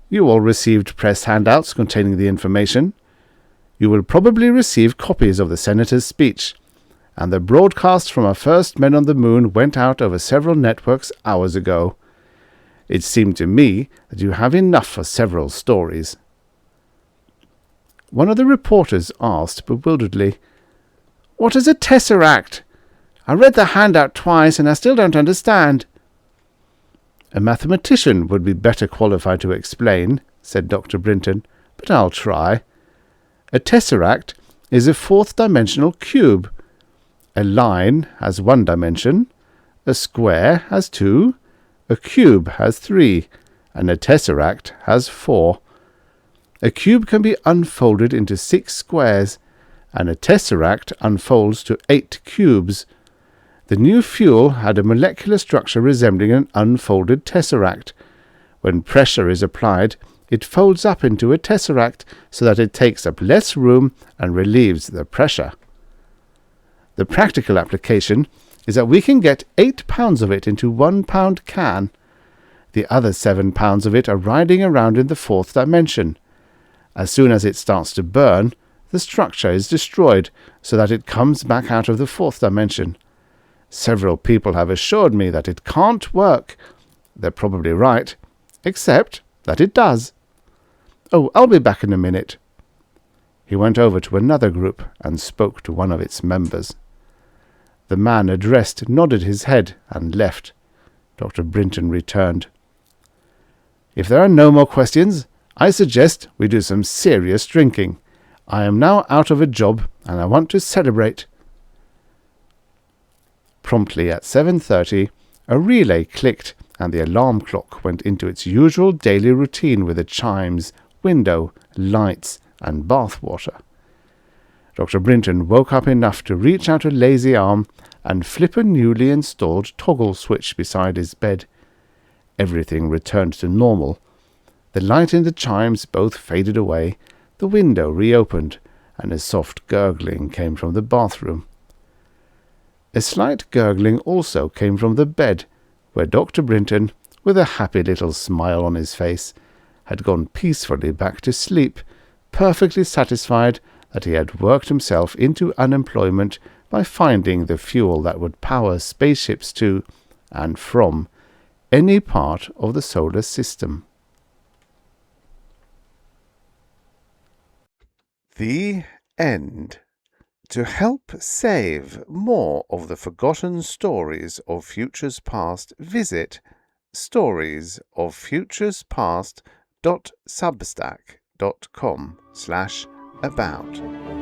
You all received press handouts containing the information. You will probably receive copies of the Senator's speech, and the broadcast from our first men on the moon went out over several networks hours ago. It seemed to me that you have enough for several stories. One of the reporters asked bewilderedly, What is a tesseract? I read the handout twice and I still don't understand. A mathematician would be better qualified to explain, said Dr. Brinton, but I'll try. A tesseract is a fourth-dimensional cube. A line has 1 dimension, a square has 2, a cube has 3, and a tesseract has 4. A cube can be unfolded into 6 squares, and a tesseract unfolds to 8 cubes. The new fuel had a molecular structure resembling an unfolded tesseract. When pressure is applied, it folds up into a tesseract so that it takes up less room and relieves the pressure. The practical application is that we can get 8 pounds of it into 1 pound can. The other 7 pounds of it are riding around in the 4th dimension. As soon as it starts to burn, the structure is destroyed so that it comes back out of the 4th dimension. Several people have assured me that it can't work. They're probably right, except that it does. Oh, I'll be back in a minute. He went over to another group and spoke to one of its members. The man addressed nodded his head and left. Dr. Brinton returned. If there are no more questions, I suggest we do some serious drinking. I am now out of a job and I want to celebrate. Promptly at 7:30, a relay clicked and the alarm clock went into its usual daily routine with the chimes, window, lights, and bath water. Dr. Brinton woke up enough to reach out a lazy arm and flip a newly installed toggle switch beside his bed. Everything returned to normal. The light and the chimes both faded away, the window reopened, and a soft gurgling came from the bathroom. A slight gurgling also came from the bed, where Dr. Brinton, with a happy little smile on his face, had gone peacefully back to sleep, perfectly satisfied that he had worked himself into unemployment by finding the fuel that would power spaceships to, and from, any part of the solar system. The end. To help save more of the forgotten stories of futures past, visit storiesoffuturespast.substack.com/about.